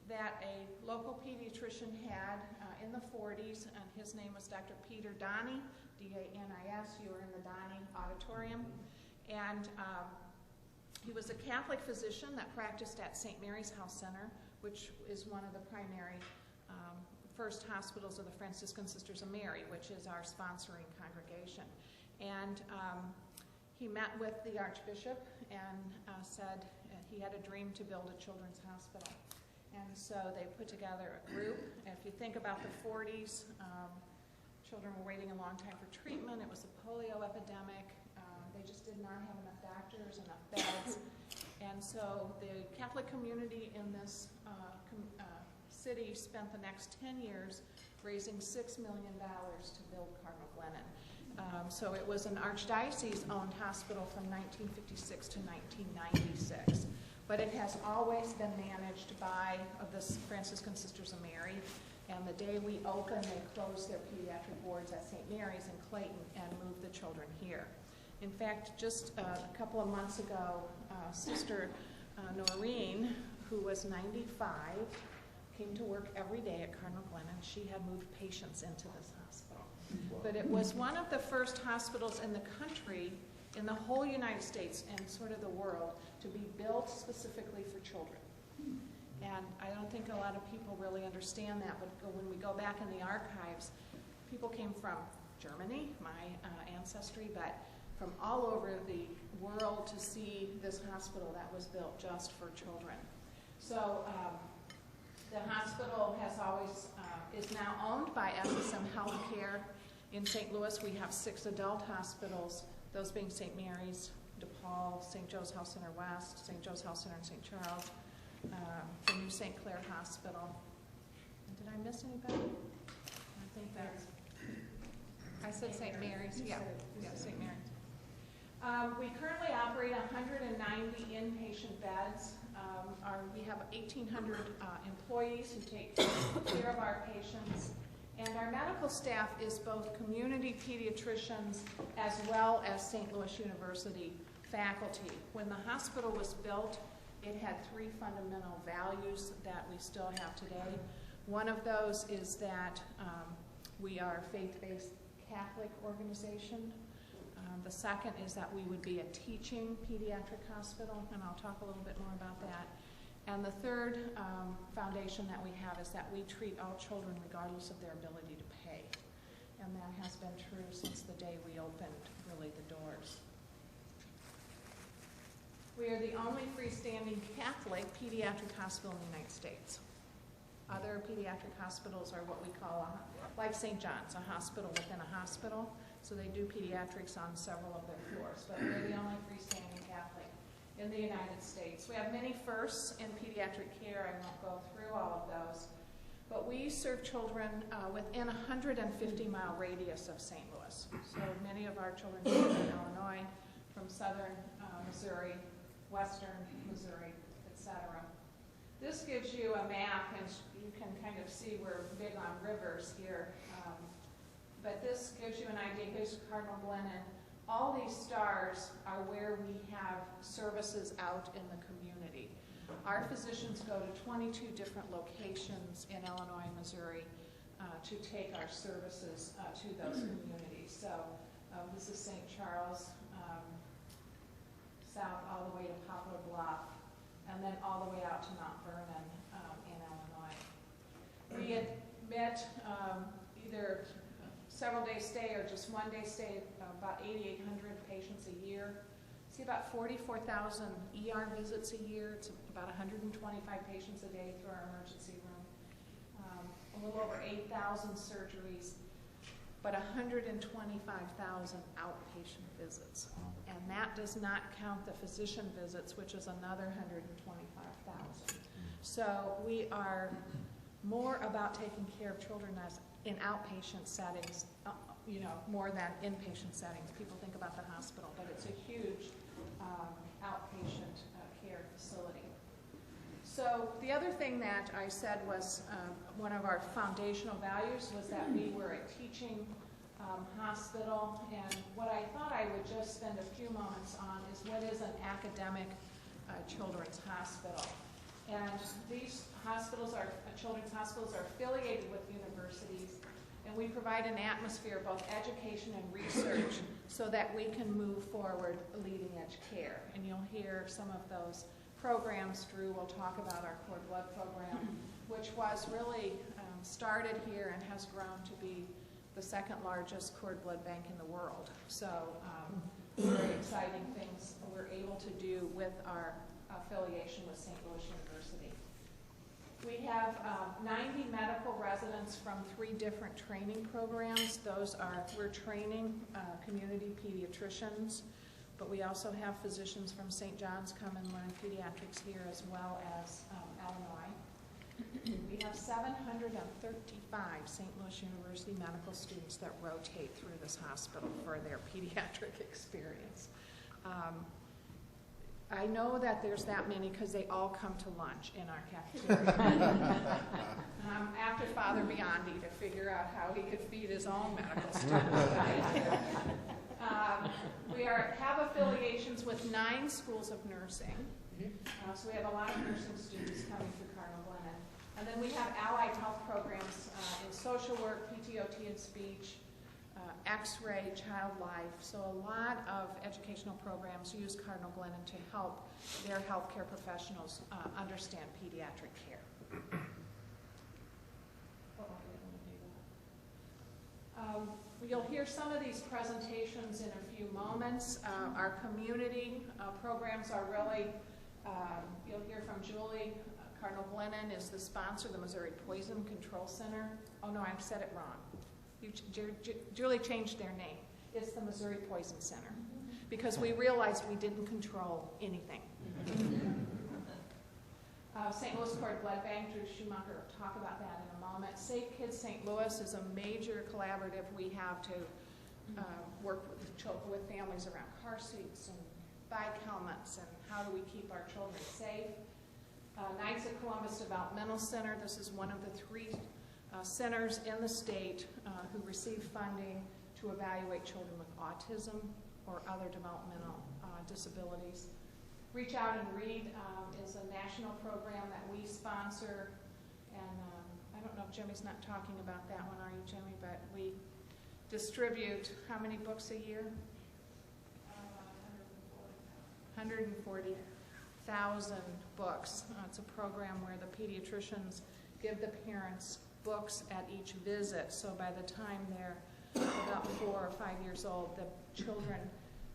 that a local pediatrician had in the 40s, and his name was Dr. Peter Donnie, D-A-N-I-S. You were in the Donnie Auditorium. And he was a Catholic physician that practiced at St. Mary's Health Center, which is one of the primary first hospitals of the Franciscan Sisters of Mary, which is our sponsoring congregation. And he met with the Archbishop and said he had a dream to build a children's hospital. And so they put together a group. And if you think about the 40s, children were waiting a long time for treatment. It was a polio epidemic. They just did not have enough doctors, enough beds. And so the Catholic community in this city spent the next 10 years raising $6 million to build Cardinal Glennon. So it was an archdiocese-owned hospital from 1956 to 1996. But it has always been managed by the Franciscan Sisters of Mary. And the day we opened, they closed their pediatric wards at St. Mary's in Clayton and moved the children here. In fact, just a couple of months ago, Sister Noreen, who was 95, came to work every day at Cardinal Glennon. She had moved patients into this hospital. But it was one of the first hospitals in the country, in the whole United States and sort of the world, to be built specifically for children. And I don't think a lot of people really understand that, but when we go back in the archives, people came from Germany, my ancestry, but from all over the world to see this hospital that was built just for children. So the hospital has always, is now owned by SSM Healthcare. In St. Louis, we have 6 adult hospitals, those being St. Mary's, DePaul, St. Joe's Health Center West, St. Joe's Health Center in St. Charles, the new St. Clair Hospital. And did I miss anybody? I think that's, I said St. Mary's, yeah, St. Mary's. We currently operate 190 inpatient beds. We have 1,800 employees who take care of our patients. And our medical staff is both community pediatricians as well as St. Louis University faculty. When the hospital was built, it had 3 fundamental values that we still have today. One of those is that we are a faith-based Catholic organization. The second is that we would be a teaching pediatric hospital, and I'll talk a little bit more about that. And the third foundation that we have is that we treat all children regardless of their ability to pay. And that has been true since the day we opened, really, the doors. We are the only freestanding Catholic pediatric hospital in the United States. Other pediatric hospitals are what we call, like St. John's, a hospital within a hospital. So they do pediatrics on several of their floors. But we're the only freestanding Catholic in the United States. We have many firsts in pediatric care. I won't go through all of those. But we serve children within a 150-mile radius of St. Louis. So many of our children come from Illinois, from southern Missouri, western Missouri, etc. This gives you a map, and you can kind of see we're big on rivers here. But this gives you an idea. Here's Cardinal Glennon. All these stars are where we have services out in the community. Our physicians go to 22 different locations in Illinois and Missouri to take our services to those communities. So this is St. Charles, south all the way to Poplar Bluff, and then all the way out to Mount Vernon in Illinois. We admit either several day stay or just one day stay, about 8,800 patients a year. See about 44,000 ER visits a year. It's about 125 patients a day through our emergency room. A little over 8,000 surgeries, but 125,000 outpatient visits. And that does not count the physician visits, which is another 125,000. So we are more about taking care of children as in outpatient settings, more than inpatient settings. People think about the hospital, but it's a huge outpatient care facility. So the other thing that I said was one of our foundational values was that we were a teaching hospital, and what I thought I would just spend a few moments on is what is an academic children's hospital. And these hospitals children's hospitals are affiliated with universities, and we provide an atmosphere of both education and research so that we can move forward leading edge care. And you'll hear some of those programs. Drew will talk about our cord blood program, which was really started here and has grown to be the second largest cord blood bank in the world. So very exciting things we're able to do with our affiliation with St. Louis University. We have 90 medical residents from 3 different training programs. We're training community pediatricians, but we also have physicians from St. John's come and learn pediatrics here, as well as Illinois. We have 735 St. Louis University medical students that rotate through this hospital for their pediatric experience. I know that there's that many because they all come to lunch in our cafeteria. After Father Biondi to figure out how he could feed his own medical students. We have affiliations with 9 schools of nursing. So we have a lot of nursing students coming through Cardinal Glennon. And then we have allied health programs in social work, PTOT and speech, X-ray, child life. So a lot of educational programs use Cardinal Glennon to help their healthcare professionals understand pediatric care. You'll hear some of these presentations in a few moments. Our community programs are really, you'll hear from Julie. Cardinal Glennon is the sponsor of the Missouri Poison Control Center. Oh no, I said it wrong. Julie changed their name. It's the Missouri Poison Center because we realized we didn't control anything. St. Louis Cord Blood Bank, Drew Schumacher will talk about that in a moment. Safe Kids St. Louis is a major collaborative we have to work with families around car seats and bike helmets and how do we keep our children safe. Knights of Columbus Developmental Center, this is one of the 3 centers in the state who receive funding to evaluate children with autism or other developmental disabilities. Reach Out and Read is a national program that we sponsor, and I don't know if Jimmy's not talking about that one, are you, Jimmy? But we distribute how many books a year? 140,000 books. It's a program where the pediatricians give the parents books at each visit, so by the time they're about 4 or 5 years old, the children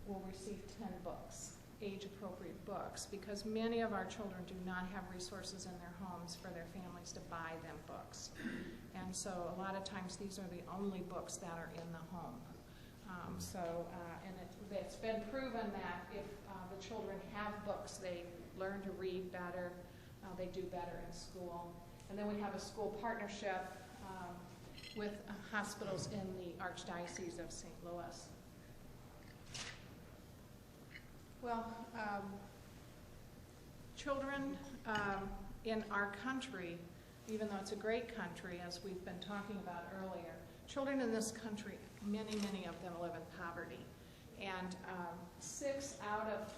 will receive 10 books, age-appropriate books, because many of our children do not have resources in their homes for their families to buy them books. And so a lot of times these are the only books that are in the home. And it's been proven that if the children have books, they learn to read better, they do better in school. And then we have a school partnership with hospitals in the Archdiocese of St. Louis. Well, children in our country, even though it's a great country, as we've been talking about earlier, children in this country, many of them live in poverty. And 6 out of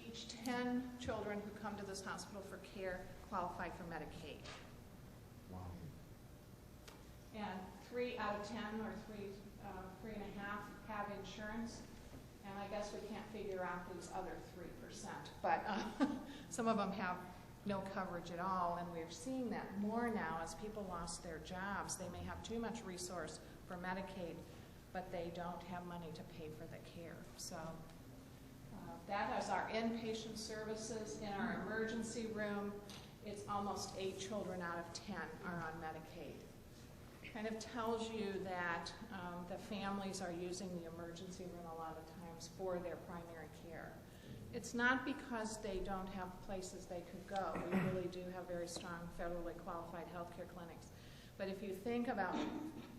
each 10 10 children who come to this hospital for care qualify for Medicaid. Wow. And 3 out of 10, or 3.5, have insurance. And I guess we can't figure out these other 3%, but some of them have no coverage at all, and we're seeing that more now as people lost their jobs. They may have too much resource for Medicaid, but they don't have money to pay for the care. So that is our inpatient services. In our emergency room, it's almost 8 children out of 10 are on Medicaid. Kind of tells you that the families are using the emergency room a lot of times for their primary care. It's not because they don't have places they could go. We really do have very strong federally qualified healthcare clinics. But if you think about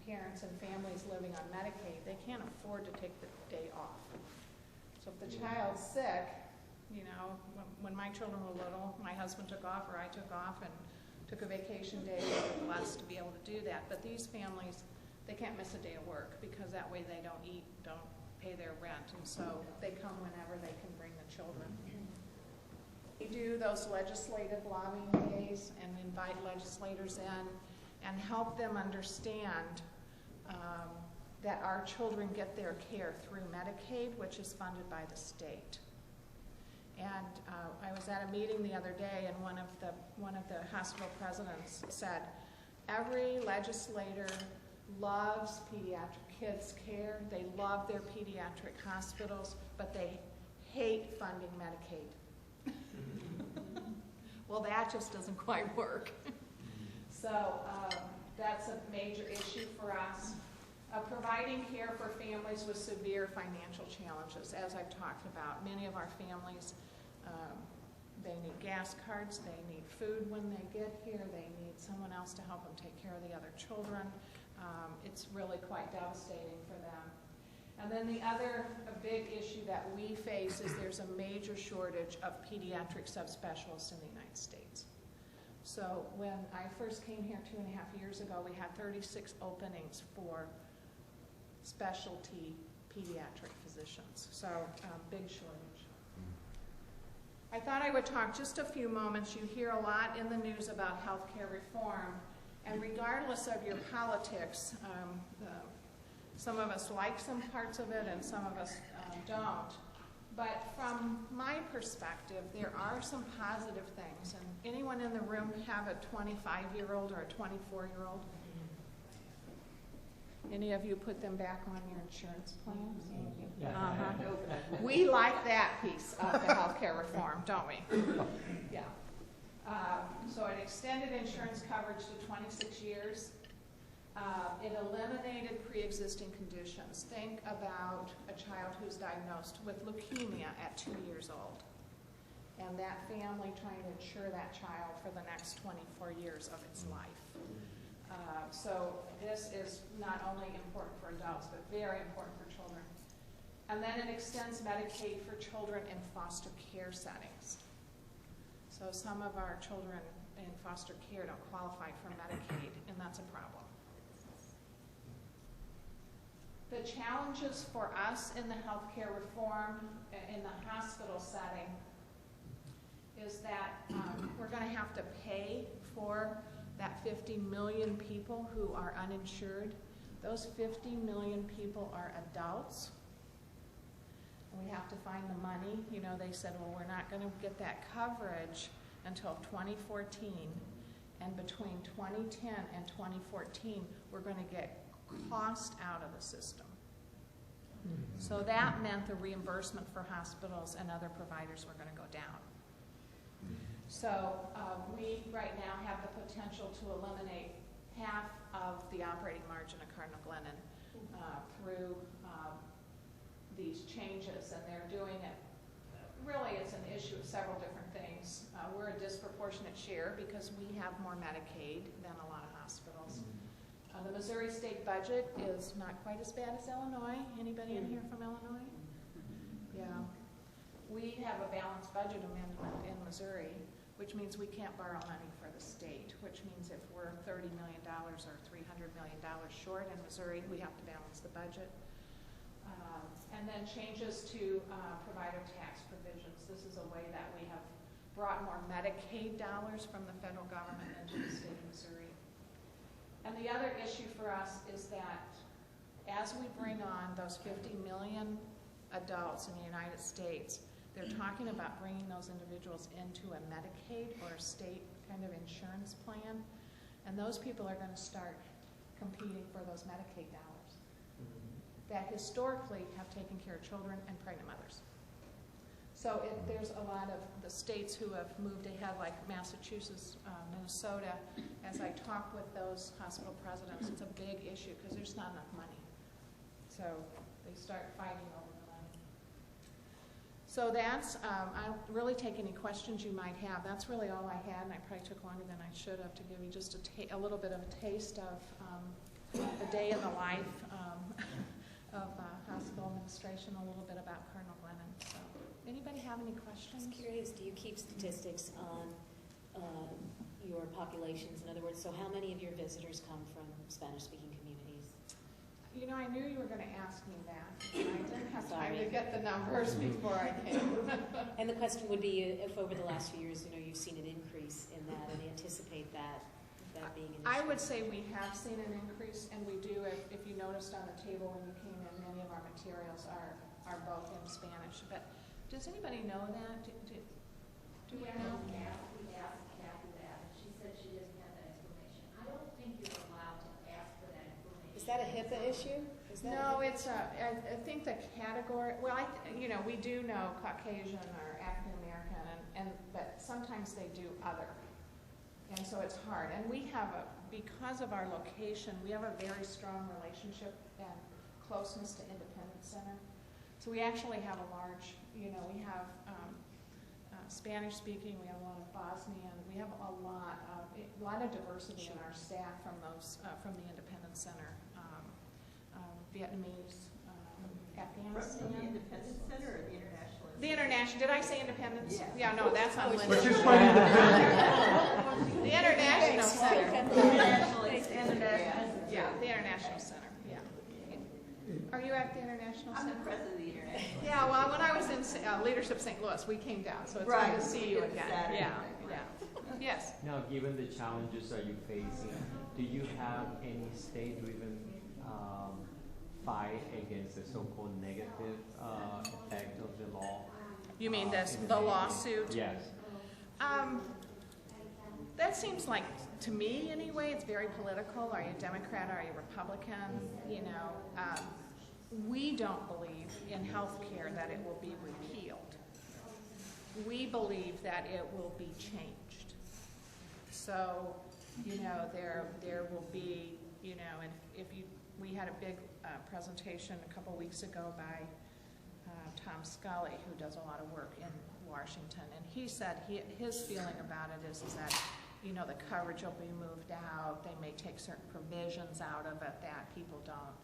parents and families living on Medicaid, they can't afford to take the day off. So if the child's sick, you know, when my children were little, my husband took off or I took off and took a vacation day. We were blessed to be able to do that. But these families, they can't miss a day of work because that way they don't eat, don't pay their rent, and so they come whenever they can bring the children. We do those legislative lobbying days and invite legislators in and help them understand that our children get their care through Medicaid, which is funded by the state. And I was at a meeting the other day, and one of the hospital presidents said, every legislator loves pediatric kids care. They love their pediatric hospitals, but they hate funding Medicaid. Well, that just doesn't quite work. So that's a major issue for us. Providing care for families with severe financial challenges, as I've talked about. Many of our families, they need gas cards, they need food when they get here, they need someone else to help them take care of the other children. It's really quite devastating for them. And then the other big issue that we face is there's a major shortage of pediatric subspecialists in the United States. So when I first came here 2.5 years ago, we had 36 openings for specialty pediatric physicians. So big shortage. I thought I would talk just a few moments. You hear a lot in the news about healthcare reform. And regardless of your politics, some of us like some parts of it and some of us don't. But from my perspective, there are some positive things. And anyone in the room have a 25-year-old or a 24-year-old? Any of you put them back on your insurance plans? We like that piece of the healthcare reform, don't we? Yeah. So it extended insurance coverage to 26 years. It eliminated pre-existing conditions. Think about a child who's diagnosed with leukemia at 2 years old, and that family trying to insure that child for the next 24 years of its life. So this is not only important for adults, but very important for children. And then it extends Medicaid for children in foster care settings. So some of our children in foster care don't qualify for Medicaid, and that's a problem. The challenges for us in the healthcare reform, in the hospital setting, is that we're going to have to pay for that 50 million people who are uninsured. Those 50 million people are adults. We have to find the money. You know, they said, well, we're not going to get that coverage until 2014. And between 2010 and 2014, we're going to get cost out of the system. So that meant the reimbursement for hospitals and other providers were going to go down. So we right now have the potential to eliminate half of the operating margin of Cardinal Glennon through these changes, and they're doing it. Really, it's an issue of several different things. We're a disproportionate share because we have more Medicaid than a lot of hospitals. The Missouri state budget is not quite as bad as Illinois. Anybody in here from Illinois? Yeah. We have a balanced budget amendment in Missouri, which means we can't borrow money for the state, which means if we're $30 million or $300 million short in Missouri, we have to balance the budget. And then changes to provider tax provisions. This is a way that we have brought more Medicaid dollars from the federal government into the state of Missouri. And the other issue for us is that as we bring on those 50 million adults in the United States, they're talking about bringing those individuals into a Medicaid or a state kind of insurance plan, and those people are going to start competing for those Medicaid dollars that historically have taken care of children and pregnant mothers. So there's a lot of the states who have moved ahead, like Massachusetts, Minnesota. As I talk with those hospital presidents, it's a big issue because there's not enough money. So they start fighting over the money. So that's, I'll really take any questions you might have. That's really all I had, and I probably took longer than I should have to give you just a little bit of a taste of a day in the life of hospital administration, a little bit about Cardinal Glennon. So, anybody have any questions? I'm curious, do you keep statistics on your populations? In other words, so how many of your visitors come from Spanish-speaking communities? You know, I knew you were going to ask me that. I didn't have time to get the numbers before I came. And the question would be, if over the last few years, you know, you've seen an increase in that, and anticipate that being an issue. I would say we have seen an increase, and we do. If you noticed on the table when you came in, many of our materials are both in Spanish. But does anybody know that? Do we know? We asked Kathy that. She said she didn't have that information. I don't think you're allowed to ask for that information. Is that a HIPAA issue? No, it's I think the category. Well, you know, we do know Caucasian or African American, but sometimes they do other, and so it's hard. And we have because of our location, we have a very strong relationship and closeness to Independence Center. So we actually have a large. You know, we have Spanish speaking. We have a lot of Bosnian. We have a lot of diversity in our staff from from the Independence Center. Vietnamese, Afghanistan. From the Independence Center or the International? The International. Did I say Independence? Yeah, no, that's on Linda. Which is funny. The International Center. Yeah, the International Center. Yeah. Are you at the International Center? I'm the president of the International. Yeah. Well, when I was in Leadership St. Louis, we came down, so it's good to see you again. Yeah. Yes. Now, given the challenges that you're facing, do you have any state-driven fight against the so-called negative effect of the law? You mean the lawsuit? Yes. That seems like, to me anyway, it's very political. Are you Democrat? Are you Republican? You know, we don't believe in health care that it will be repealed. We believe that it will be changed. So, you know, there will be, you know, and we had a big presentation a couple weeks ago by Tom Scully, who does a lot of work in Washington, and he said his feeling about it is that, you know, the coverage will be moved out. They may take certain provisions out of it that people don't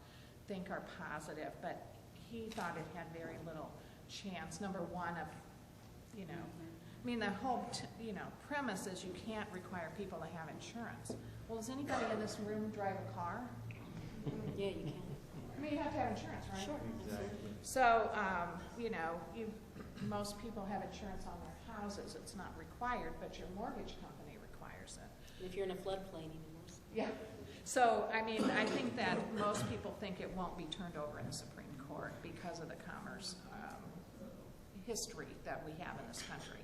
think are positive, but he thought it had very little chance. Number one, of, you know, I mean, the whole, you know, premise is you can't require people to have insurance. Well, does anybody in this room drive a car? Yeah, you can. I mean, you have to have insurance, right? Sure. Exactly. So, you know, most people have insurance on their houses. It's not required, but your mortgage company requires it. If you're in a floodplain, even worse. Yeah. So, I mean, I think that most people think it won't be turned over in the Supreme Court because of the commerce history that we have in this country.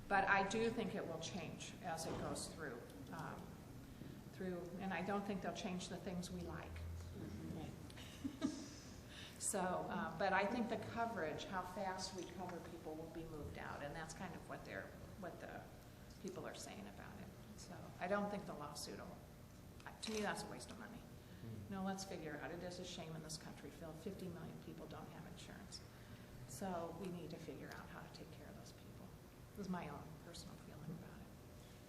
But I do think it will change as it goes through, and I don't think they'll change the things we like. So, but I think the coverage, how fast we cover people, will be moved out, and that's kind of what the people are saying about it. So, I don't think the lawsuit will. To me, that's a waste of money. No, let's figure out. It is a shame in this country, Phil. 50 million people don't have insurance, so we need to figure out how to take care of those people. This is my own personal feeling about it.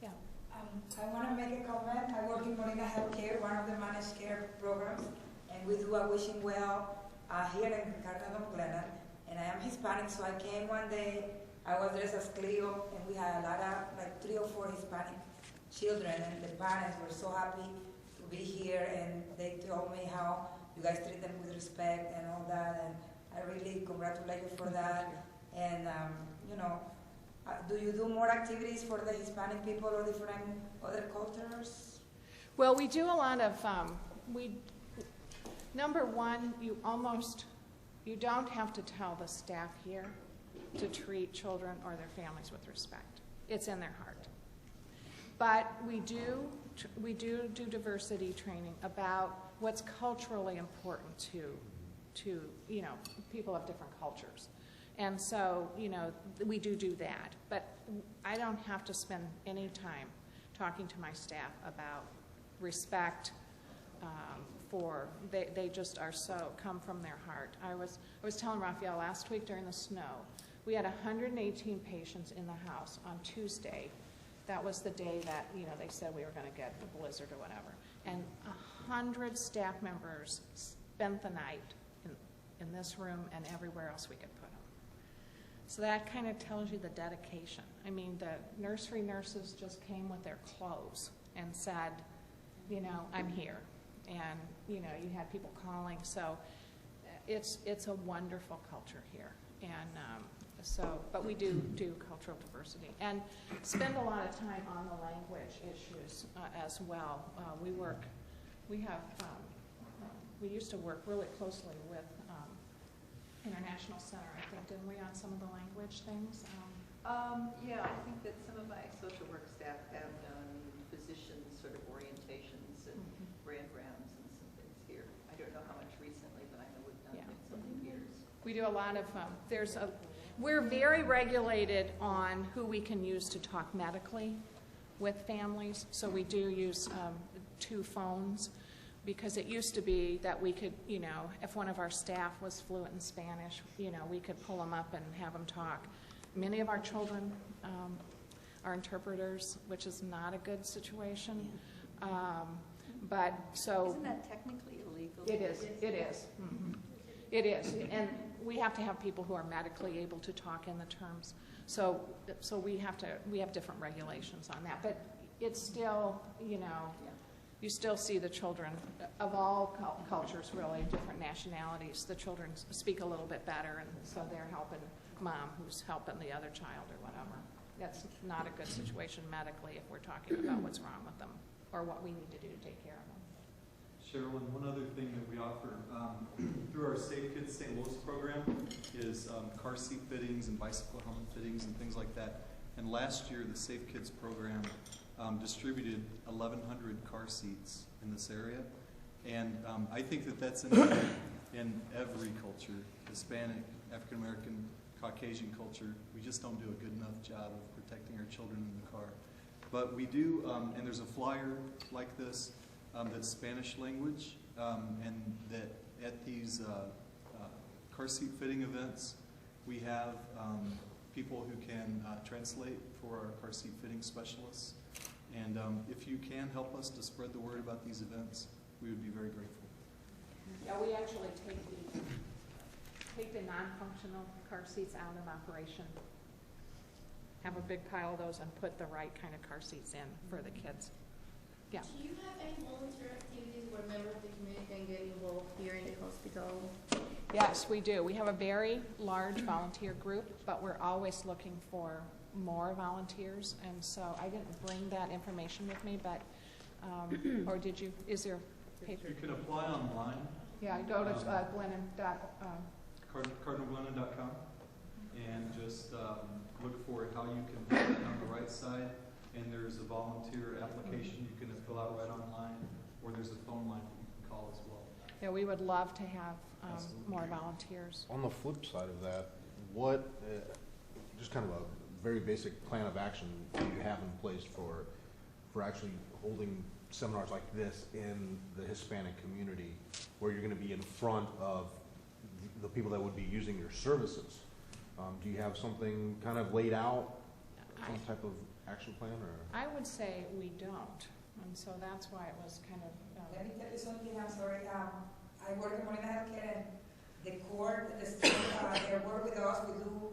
Yeah. I want to make a comment. I work in Molina Healthcare, one of the managed care programs, and we do a wishing well here in Cardinal, Glennon. And I am Hispanic, so I came one day. I was dressed as Cleo, and we had a lot of, like 3 or 4 Hispanic children, and the parents were so happy to be here, and they told me how you guys treat them with respect and all that, and I really congratulate you for that. And you know, do you do more activities for the Hispanic people or different other cultures? Well, we do a lot of, number one, you don't have to tell the staff here to treat children or their families with respect. It's in their heart. But we do diversity training about what's culturally important to people of different cultures. And so, we do that. But I don't have to spend any time talking to my staff about respect they just are come from their heart. I was telling Raphael last week during the snow, we had 118 patients in the house on Tuesday. That was the day that, they said we were going to get the blizzard or whatever. And 100 staff members spent the night in this room and everywhere else we could put them. So that kind of tells you the dedication. I mean, the nursery nurses just came with their clothes and said, I'm here. And, you had people calling. So it's a wonderful culture here. And but we do cultural diversity and spend a lot of time on the language issues as well. We used to work really closely with International Center, I think, didn't we, on some of the language things? Yeah, I think that some of my social work staff have done physician sort of orientations and brand rounds and some things here. I don't know how much recently, but I know we've done it for some years. We do a lot of, we're very regulated on who we can use to talk medically with families. So we do use 2 phones because it used to be that we could, if one of our staff was fluent in Spanish, we could pull them up and have them talk. Many of our children are interpreters, which is not a good situation. But so isn't that technically illegal? It is. It is. Mm-hmm. It is, and we have to have people who are medically able to talk in the terms. So we have different regulations on that. But it's still, you still see the children of all cultures, really, different nationalities. The children speak a little bit better, and so they're helping mom who's helping the other child or whatever. That's not a good situation medically if we're talking about what's wrong with them or what we need to do to take care of them. Sherilyn, one other thing that we offer through our Safe Kids St. Louis program is car seat fittings and bicycle helmet fittings and things like that. And last year, the Safe Kids program distributed 1,100 car seats in this area. And I think that that's in every culture, Hispanic, African American, Caucasian culture. We just don't do a good enough job of protecting our children in the car. But we do, and there's a flyer like this that's Spanish language, and that at these car seat fitting events, we have people who can translate for our car seat fitting specialists. And if you can help us to spread the word about these events, we would be very grateful. Yeah, we actually take the non-functional car seats out of operation, have a big pile of those, and put the right kind of car seats in for the kids. Yeah. Do you have any volunteer activities where members of the community can get involved here in the hospital? Yes, we do. We have a very large volunteer group, but we're always looking for more volunteers. And so I didn't bring that information with me, but, or did you? Is there paper? You can apply online. Yeah, go to Glennon. CardinalGlennon.com and just look for how you can put it on the right side. And there's a volunteer application you can fill out right online, or there's a phone line that you can call as well. Yeah, we would love to have more volunteers. On the flip side of that, what, just kind of a very basic plan of action do you have in place for actually holding seminars like this in the Hispanic community, where you're going to be in front of the people that would be using your services? Do you have something kind of laid out, some type of action plan? Or I would say we don't, and so that's why it was kind of. Let me tell you something. I'm sorry. I work in Molina Healthcare, and the court, the state, they work with us. We do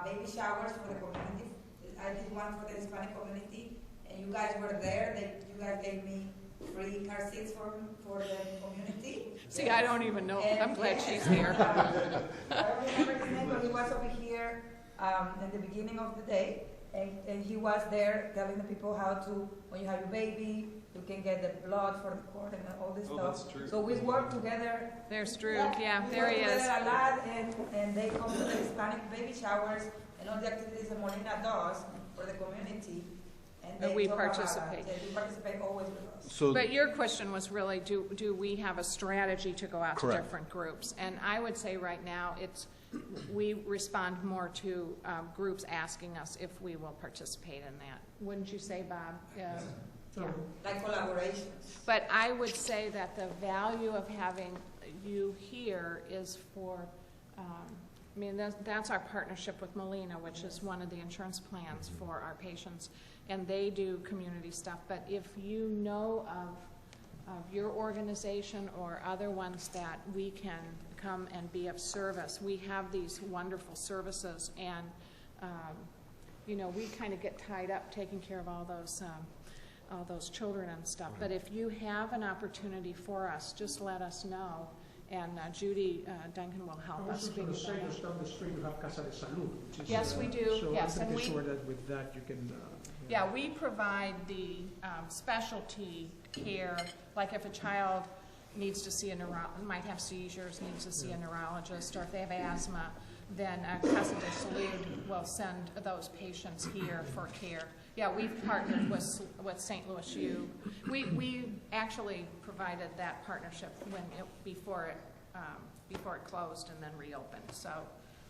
baby showers for the community. I did one for the Hispanic community, and you guys were there. You guys gave me free car seats for the community. See, I don't even know. And I'm glad she's here. I don't remember his name, but he was over here in the beginning of the day. and he was there telling the people how to, when you have your baby, you can get the blood for the cord and all this stuff. That's true. So we work together. There's Drew, yeah, we there work he is. together a lot, and they come to the Hispanic baby showers and all the activities that Molina does for the community. And That they we talk about participate. that. They participate always with us. So But your question was really, do we have a strategy to go out to Correct. different groups? And I would say right now, we respond more to groups asking us if we will participate in that. Wouldn't you say, Bob? Yeah. Like collaborations. But I would say that the value of having you here is for, I mean, that's our partnership with Molina, which is one of the insurance plans for our patients, and they do community stuff. But if you know of your organization or other ones that we can come and be of service, we have these wonderful services, and you know, we kind of get tied up taking care of all those children and stuff. But if you have an opportunity for us, just let us know, and Judy Duncan will help us Also, figure for the that same out. just down the street, you have Casa de Salud, which is... Yes, we do, So yes, I'm and pretty we- sure that with that you can... Yeah, we provide the specialty care, like if a child needs to see might have seizures, needs to see a neurologist, or if they have asthma, then Casa de Salud will send those patients here for care. Yeah, we've partnered with St. Louis U. We actually provided that partnership before it closed and then reopened. So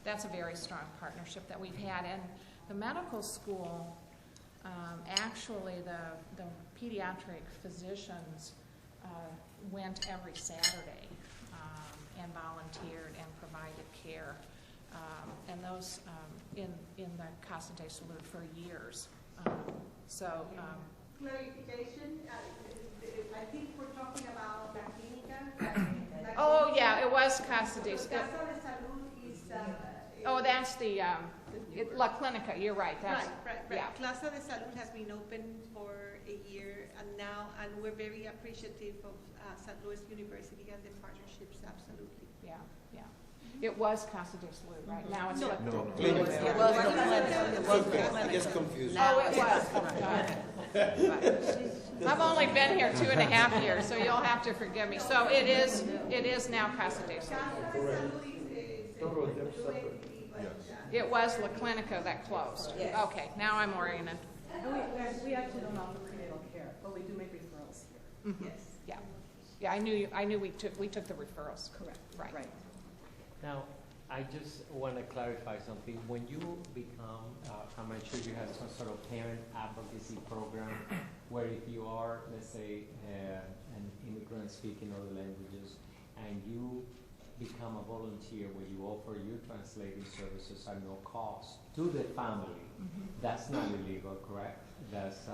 that's a very strong partnership that we've had. And the medical school, actually the pediatric physicians went every Saturday and volunteered and provided care. And those in the Casa de Salud for years. Clarification, I think we're talking about La Clínica. Oh, yeah, it was Casa de Salud. Casa de Salud is... Oh, that's the, La Clínica, you're right. That's, Right. Yeah. Casa de Salud has been open for a year and now, and we're very appreciative of St. Louis University and the partnerships, absolutely. Yeah. It was Casa de Salud, right? Now it's what? No. I just confused. Oh, it was. I've only been here 2.5 years, so you'll have to forgive me. So it is now Casa de Salud. It was La Clínica that closed. Yes. Okay, now I'm oriented. And we actually don't offer prenatal care, but we do make referrals here. Mhm. Yeah, I knew we took the referrals. Correct. Right. Now, I just want to clarify something. When you become, I'm sure you have some sort of parent advocacy program where if you are, let's say, an immigrant speaking other languages, and you become a volunteer where you offer your translating services at no cost to the family, that's not illegal, correct? That's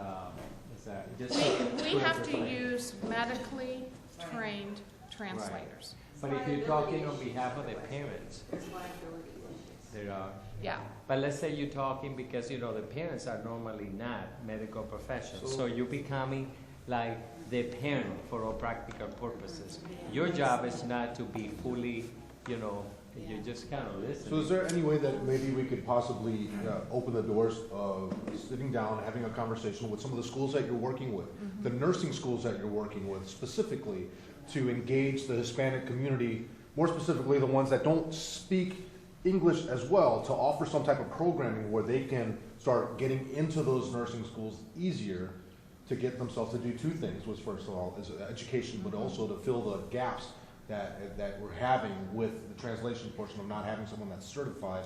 We have to use medically trained translators. But if you're talking on behalf of the parents, there are. Yeah. But let's say you're talking because, you know, the parents are normally not medical professionals. So you're becoming like the parent for all practical purposes. Your job is not to be fully, you know, you're just kind of listening. So is there any way that maybe we could possibly open the doors of sitting down, having a conversation with some of the schools that you're working with, the nursing schools that you're working with specifically, to engage the Hispanic community, more specifically the ones that don't speak English as well, to offer some type of programming where they can start getting into those nursing schools easier to get themselves to do two things, was first of all is education, but also to fill the gaps that we're having with the translation portion of not having someone that's certified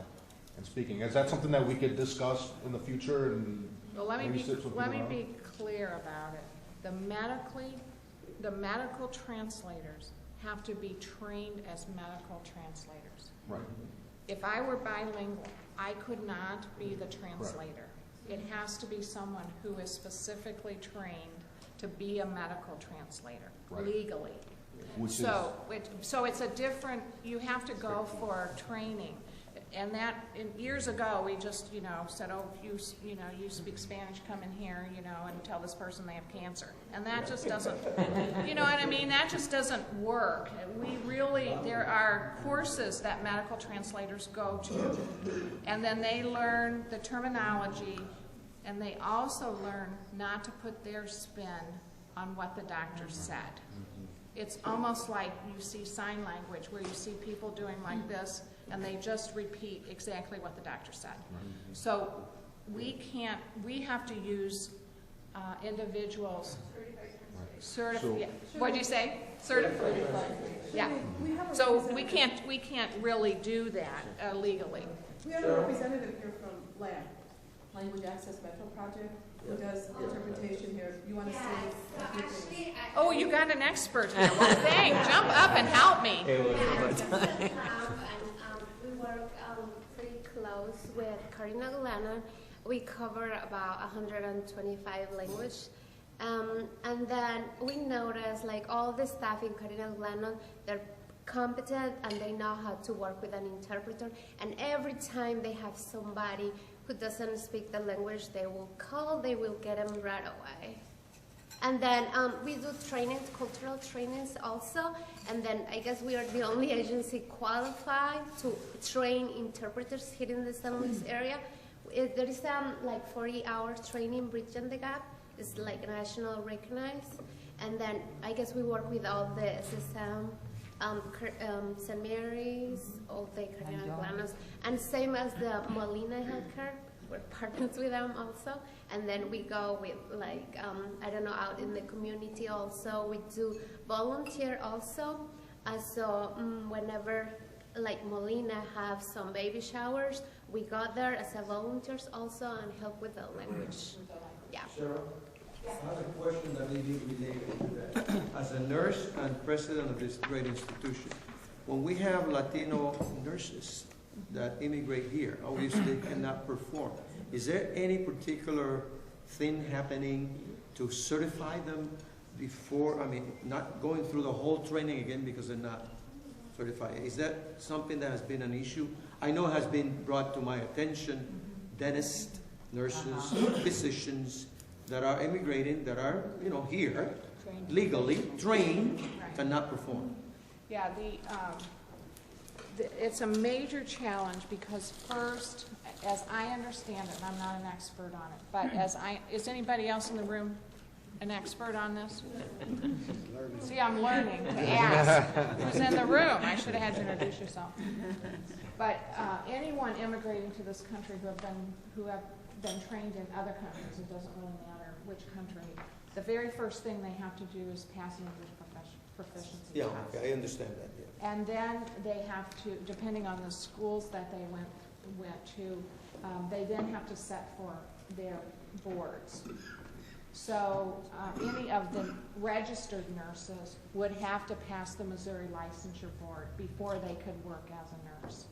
and speaking. Is that something that we could discuss in the future? And well, let me maybe be clear about it. The medical translators have to be trained as medical translators. Right. If I were bilingual, I could not be the translator. Right. It has to be someone who is specifically trained to be a medical translator, right, legally. So it's a different, you have to go for training. And that, years ago, we just, you know, said, oh, you speak Spanish, come in here, you know, and tell this person they have cancer. And that just doesn't, you know what I mean? That just doesn't work. There are courses that medical translators go to, and then they learn the terminology, and they also learn not to put their spin on what the doctor said. It's almost like you see sign language where you see people doing like this and they just repeat exactly what the doctor said. So we have to use individuals certified. What'd you say? Certified. Yeah. So we can't really do that legally. We have a representative here from LAM, Language Access Metro Project, who does interpretation here. You want to say a few things? Oh, you got an expert here. Well, dang, jump up and help me. We work pretty close with Cardinal Glennon. We cover about 125 languages. And then we notice like all the staff in Cardinal Glennon, they're competent and they know how to work with an interpreter. And every time they have somebody who doesn't speak the language, they will call, they will get them right away. And then we do trainings, cultural trainings also. And then I guess we are the only agency qualified to train interpreters here in the San Luis area. There is like 40-hour training, bridging the gap. It's like national recognized. And then I guess we work with all the SSM, St. Mary's, all the Cardinal Glennon, and same as the Molina Healthcare. We're partners with them also. And then we go with like, I don't know, out in the community also. We do volunteer also. So whenever like Molina have some baby showers, we go there as a volunteers also and help with the language. Yeah. Sarah, I have a question that may be related to that. As a nurse and president of this great institution, when we have Latino nurses that immigrate here, obviously cannot perform, is there any particular thing happening to certify them before, I mean, not going through the whole training again because they're not certified? Is that something that has been an issue? I know it has been brought to my attention, dentists, nurses, physicians that are immigrating, that are, you know, here, legally trained, cannot perform. Yeah, it's a major challenge because first, as I understand it, and I'm not an expert on it, but is anybody else in the room an expert on this? See, I'm learning to ask who's in the room. I should have had you introduce yourself. But anyone immigrating to this country who have been trained in other countries, it doesn't really matter which country, the very first thing they have to do is pass an English proficiency Yeah, test. okay, I understand that, yeah. And then they have to, depending on the schools that they went to, they then have to set for their boards. So any of the registered nurses would have to pass the Missouri Licensure Board before they could work as a nurse.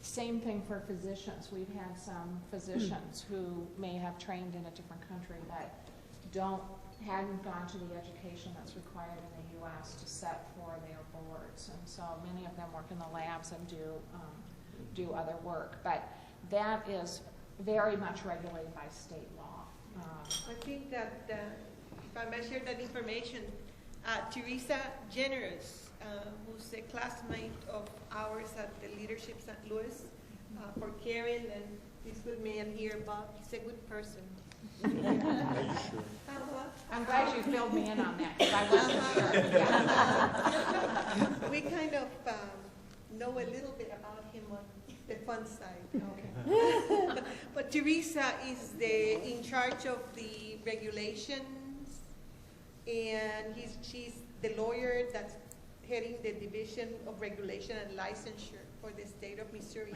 Same thing for physicians. We've had some physicians who may have trained in a different country that hadn't gone to the education that's required in the U.S. to set for their boards, and so many of them work in the labs and do other work. But that is very much regulated by state law. I think that if I may share that information, Teresa Generous, who's a classmate of ours at the Leadership St. Louis, for Karen and this good man here, Bob, he's a good person. Are you sure? I'm glad you filled me in on that because I wasn't sure. Yeah. We kind of know a little bit about him on the fun side. Okay. But Teresa is in charge of the regulations, and she's the lawyer that's heading the Division of Regulation and Licensure for the state of Missouri.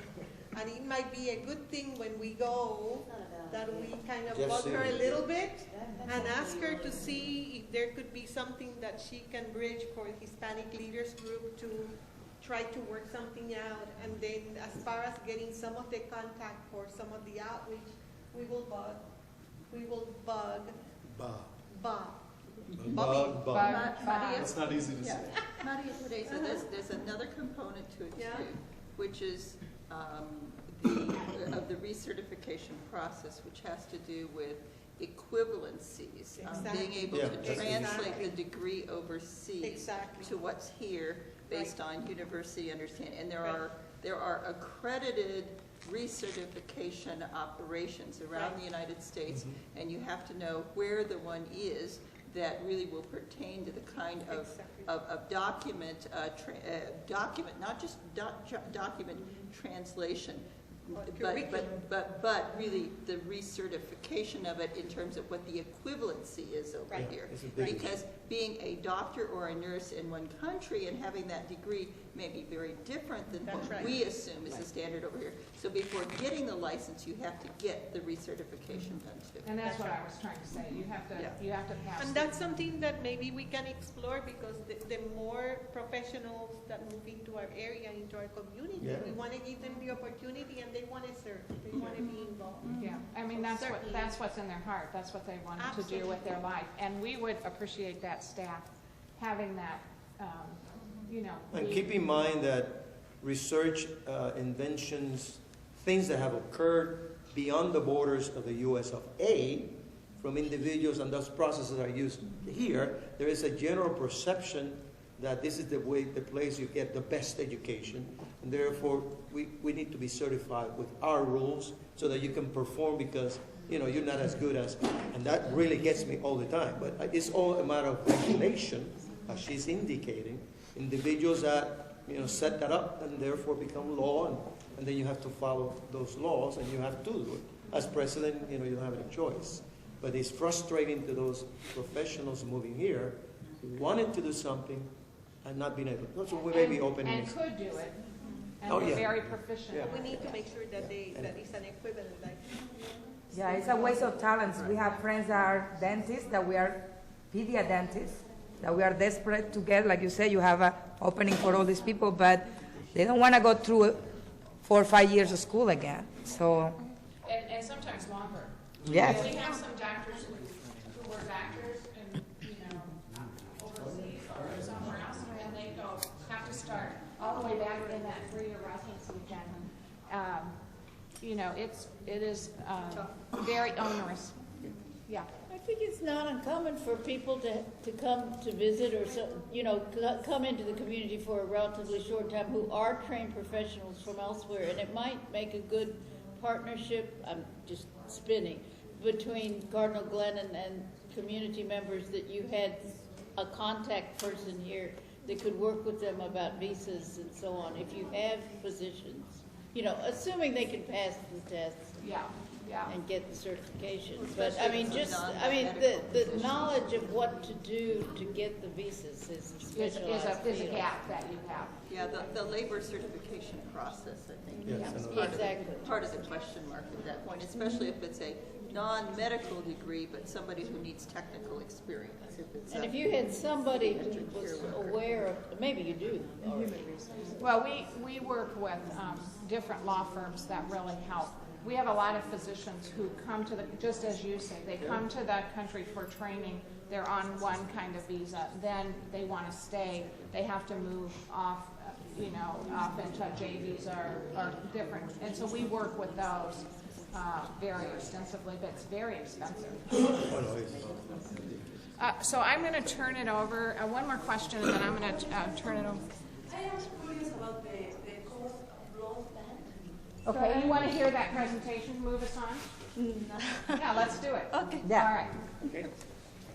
And it might be a good thing when we go that we kind of bug her a little bit and ask her to see if there could be something that she can bridge for Hispanic Leaders Group to try to work something out. And then as far as getting some of the contact for some of the outreach, we will bug Bob. It's not easy to say. Maria Teresa, there's another component to it too, which is of the recertification process, which has to do with equivalencies, being able to translate the degree overseas to what's here based on university understanding. And there are accredited recertification operations around the United States, and you have to know where the one is that really will pertain to the kind of document, document, not just document translation, but really the recertification of it in terms of what the equivalency is over here. Because being a doctor or a nurse in one country and having that degree may be very different than what we assume is the standard over here. So before getting the license, you have to get the recertification done too. And that's what I was trying to say. You have to pass. And that's something that maybe we can explore, because the more professionals that move into our area, into our community, we want to give them the opportunity, and they want to serve. They want to be involved. Yeah, I mean, that's what's in their heart. That's what they want to do with their life. And we would appreciate that staff having that, And keep in mind that research, inventions, things that have occurred beyond the borders of the US of A, from individuals, and those processes are used here, there is a general perception that this is the place you get the best education, and therefore we need to be certified with our rules so that you can perform, because you're not as good as, and that really gets me all the time. But it's all a matter of regulation, as she's indicating. Individuals that set that up and therefore become law, and then you have to follow those laws, and you have to do it. As president, you don't have any choice. But it's frustrating to those professionals moving here who wanted to do something and not being able to. So we may be opening. And could do it. And they're very proficient. We need to make sure that that is an equivalent. Yeah, it's a waste of talents. We have friends that are dentists, that we are pedia dentists, that we are desperate to get. Like you said, you have an opening for all these people, but they don't want to go through 4 or 5 years of school again. So. And sometimes longer. Yes. We have some doctors who were doctors and, overseas or somewhere else, and they have to start all the way back in that 3-year residency again. It is very onerous. Yeah. I think it's not uncommon for people to come to visit or come into the community for a relatively short time who are trained professionals from elsewhere, and it might make a good partnership. I'm just spinning between Cardinal Glennon and community members, that you had a contact person here that could work with them about visas and so on. If you have physicians, assuming they can pass the tests. And get the certification. But the knowledge of what to do to get the visas is a specialized is a gap that you have. Yeah, the labor certification process, I think, is part of the question mark at that point, especially if it's a non-medical degree, but somebody who needs technical experience. If you had somebody who was aware of, maybe you do. Well, we work with different law firms that really help. We have a lot of physicians who come to just as you say, they come to the country for training. They're on one kind of visa. Then they want to stay. They have to move off, off into a J visa or different. And so we work with those very extensively, but it's very expensive. So I'm going to turn it over. One more question, and then I'm going to turn it over. I was curious about the cost of blood bank. Okay, you want to hear that presentation? Move us on? Yeah, let's do it. Okay. Yeah. All right. Okay.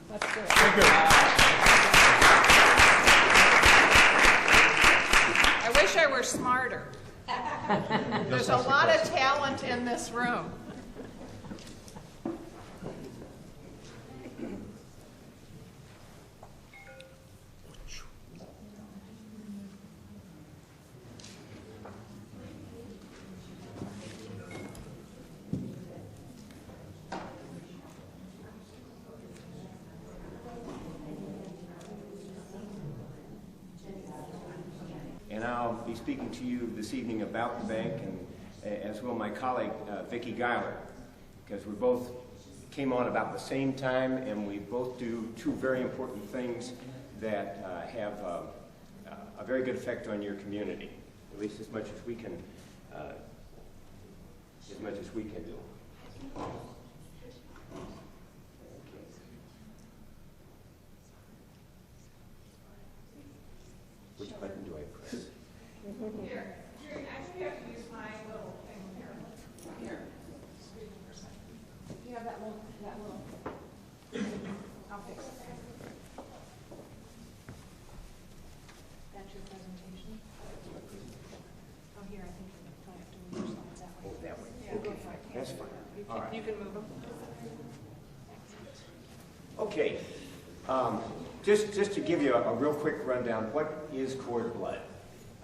Let's do it. Thank you. I wish I were smarter. There's a lot of talent in this room. And I'll be speaking to you this evening about the bank, and as will my colleague, Vicki Geiler, because we both came on about the same time, and we both do two very important things that have a very good effect on your community, at least as much as we can do. Which button do I press? Here, I think you have to use my little thing here. have that little, I'll fix it. That's your presentation? Oh, here, I think I have to move your slides that way. Oh, that way. Yeah, go for it. That's fine. All right. You can move them. Okay, just to give you a real quick rundown, what is cord blood?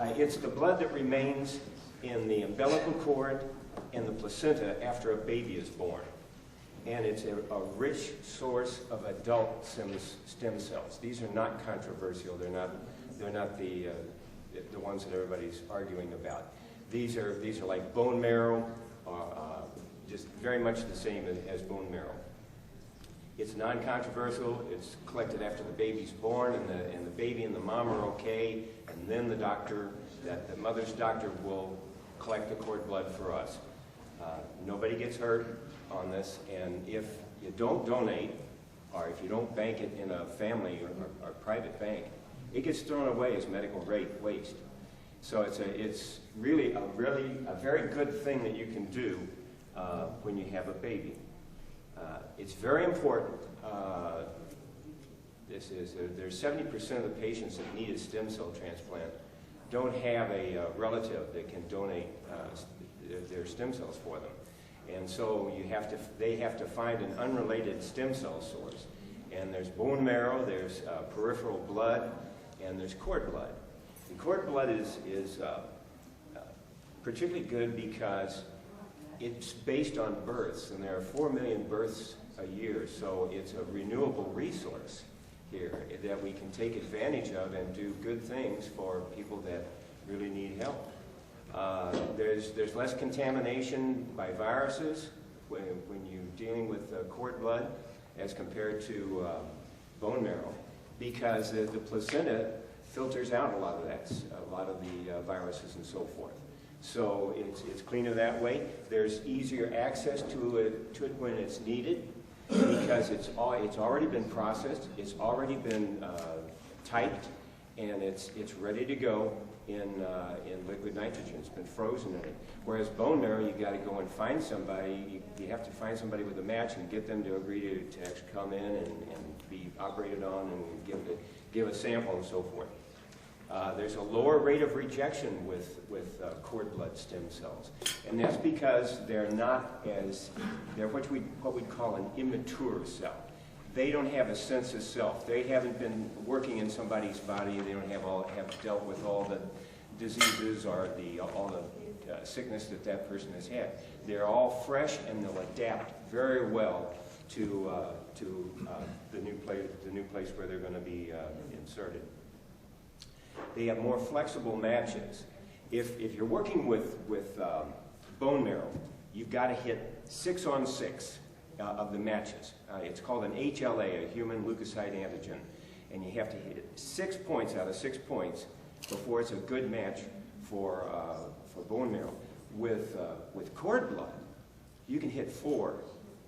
It's the blood that remains in the umbilical cord and the placenta after a baby is born. And it's a rich source of adult stem cells. These are not controversial. They're not the ones that everybody's arguing about. These are like bone marrow, just very much the same as bone marrow. It's non-controversial. It's collected after the baby's born, and the baby and the mom are okay, and then the doctor, the mother's doctor, will collect the cord blood for us. Nobody gets hurt on this, and if you don't donate, or if you don't bank it in a family or private bank, it gets thrown away as medical waste. So it's really a very good thing that you can do when you have a baby. It's very important. There's 70% of the patients that need a stem cell transplant don't have a relative that can donate their stem cells for them. And so they have to find an unrelated stem cell source. And there's bone marrow, there's peripheral blood, and there's cord blood. And cord blood is particularly good because it's based on births, and there are 4 million births a year, so it's a renewable resource here that we can take advantage of and do good things for people that really need help. There's less contamination by viruses when you're dealing with cord blood as compared to bone marrow, because the placenta filters out a lot of the viruses and so forth. So it's cleaner that way. There's easier access to it when it's needed, because it's already been processed, it's already been typed, and it's ready to go in liquid nitrogen. It's been frozen in it. Whereas bone marrow, you got to go and find somebody. You have to find somebody with a match and get them to agree to actually come in and be operated on and give a sample and so forth. There's a lower rate of rejection with cord blood stem cells, and that's because they're what we'd call an immature cell. They don't have a sense of self. They haven't been working in somebody's body. They don't have dealt with all the diseases or all the sickness that person has had. They're all fresh, and they'll adapt very well to the new place where they're going to be inserted. They have more flexible matches. If you're working with bone marrow, you've got to hit 6 on 6 of the matches. It's called an HLA, a human leukocyte antigen, and you have to hit 6 points out of 6 points before it's a good match for bone marrow. With cord blood, you can hit 4,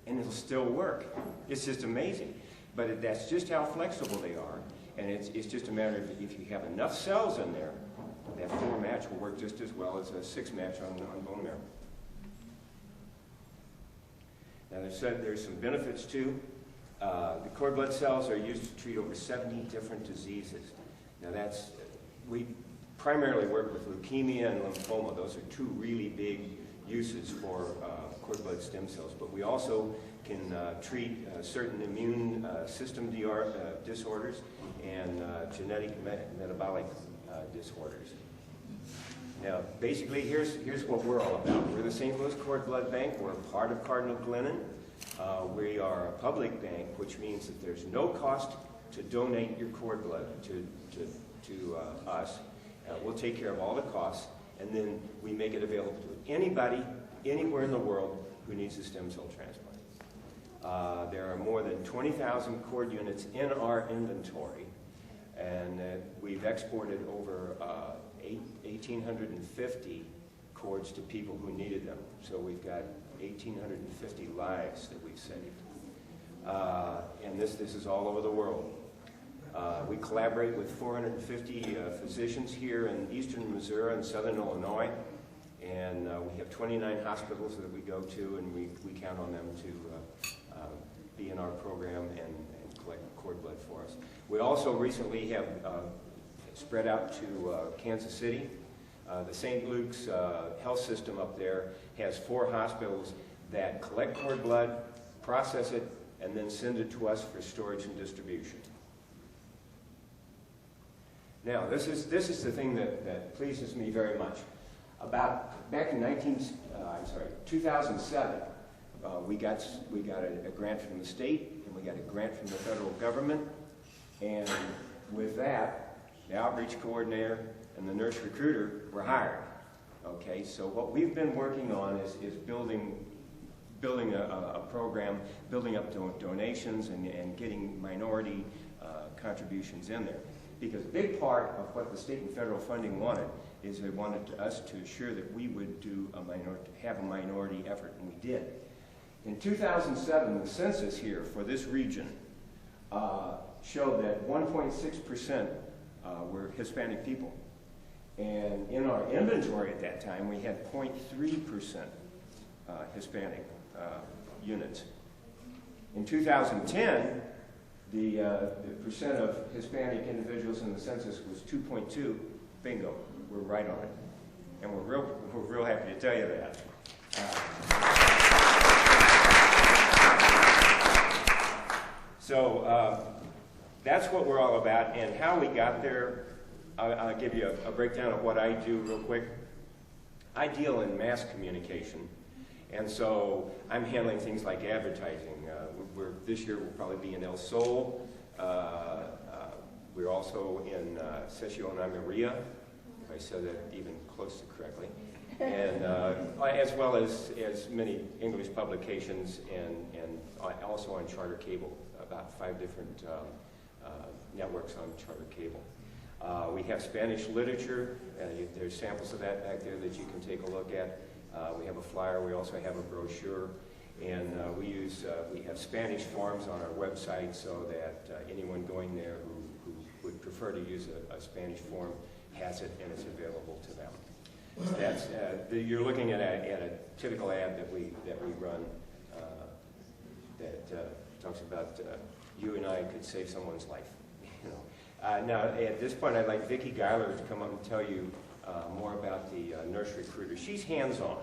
and it'll still work. It's just amazing. But that's just how flexible they are. And it's just a matter of if you have enough cells in there, that 4 match will work just as well as a 6 match on bone marrow. Now there's some benefits too. The cord blood cells are used to treat over 70 different diseases. Now we primarily work with leukemia and lymphoma. Those are 2 really big uses for cord blood stem cells. But we also can treat certain immune system disorders and genetic metabolic disorders. Now, basically, here's what we're all about. We're the St. Louis Cord Blood Bank. We're a part of Cardinal Glennon. We are a public bank, which means that there's no cost to donate your cord blood to us. We'll take care of all the costs, and then we make it available to anybody, anywhere in the world who needs a stem cell transplant. There are more than 20,000 cord units in our inventory, and we've exported over 1,850 cords to people who needed them. So we've got 1,850 lives that we've saved. And this is all over the world. We collaborate with 450 physicians here in eastern Missouri and southern Illinois. And we have 29 hospitals that we go to, and we count on them to be in our program and collect cord blood for us. We also recently have spread out to Kansas City. The St. Luke's health system up there has 4 hospitals that collect cord blood, process it, and then send it to us for storage and distribution. Now, this is the thing that pleases me very much. Back in 2007, we got a grant from the state, and we got a grant from the federal government, and with that, the outreach coordinator and the nurse recruiter were hired. Okay, so what we've been working on is building a program, building up donations and getting minority contributions in there. Because a big part of what the state and federal funding wanted is they wanted us to assure that we would have a minority effort, and we did. In 2007, the census here for this region showed that 1.6% were Hispanic people. And in our inventory at that time, we had 0.3% Hispanic units. In 2010, the percent of Hispanic individuals in the census was 2.2. Bingo, we're right on it. And we're real happy to tell you that. So that's what we're all about, and how we got there. I'll give you a breakdown of what I do real quick. I deal in mass communication, and so I'm handling things like advertising. This year we'll probably be in El Sol. We're also in Sesiona Maria, if I said that even close to correctly, and as well as many English publications, and also on charter cable, about 5 different networks on charter cable. We have Spanish literature. There's samples of that back there that you can take a look at. We have a flyer. We also have a brochure. And we have Spanish forms on our website so that anyone going there who would prefer to use a Spanish form has it, and it's available to them. So that's, you're looking at a typical ad that we run that talks about you and I could save someone's life. You know. Now, at this point, I'd like Vicki Geiler to come up and tell you more about the nurse recruiter. She's hands-on.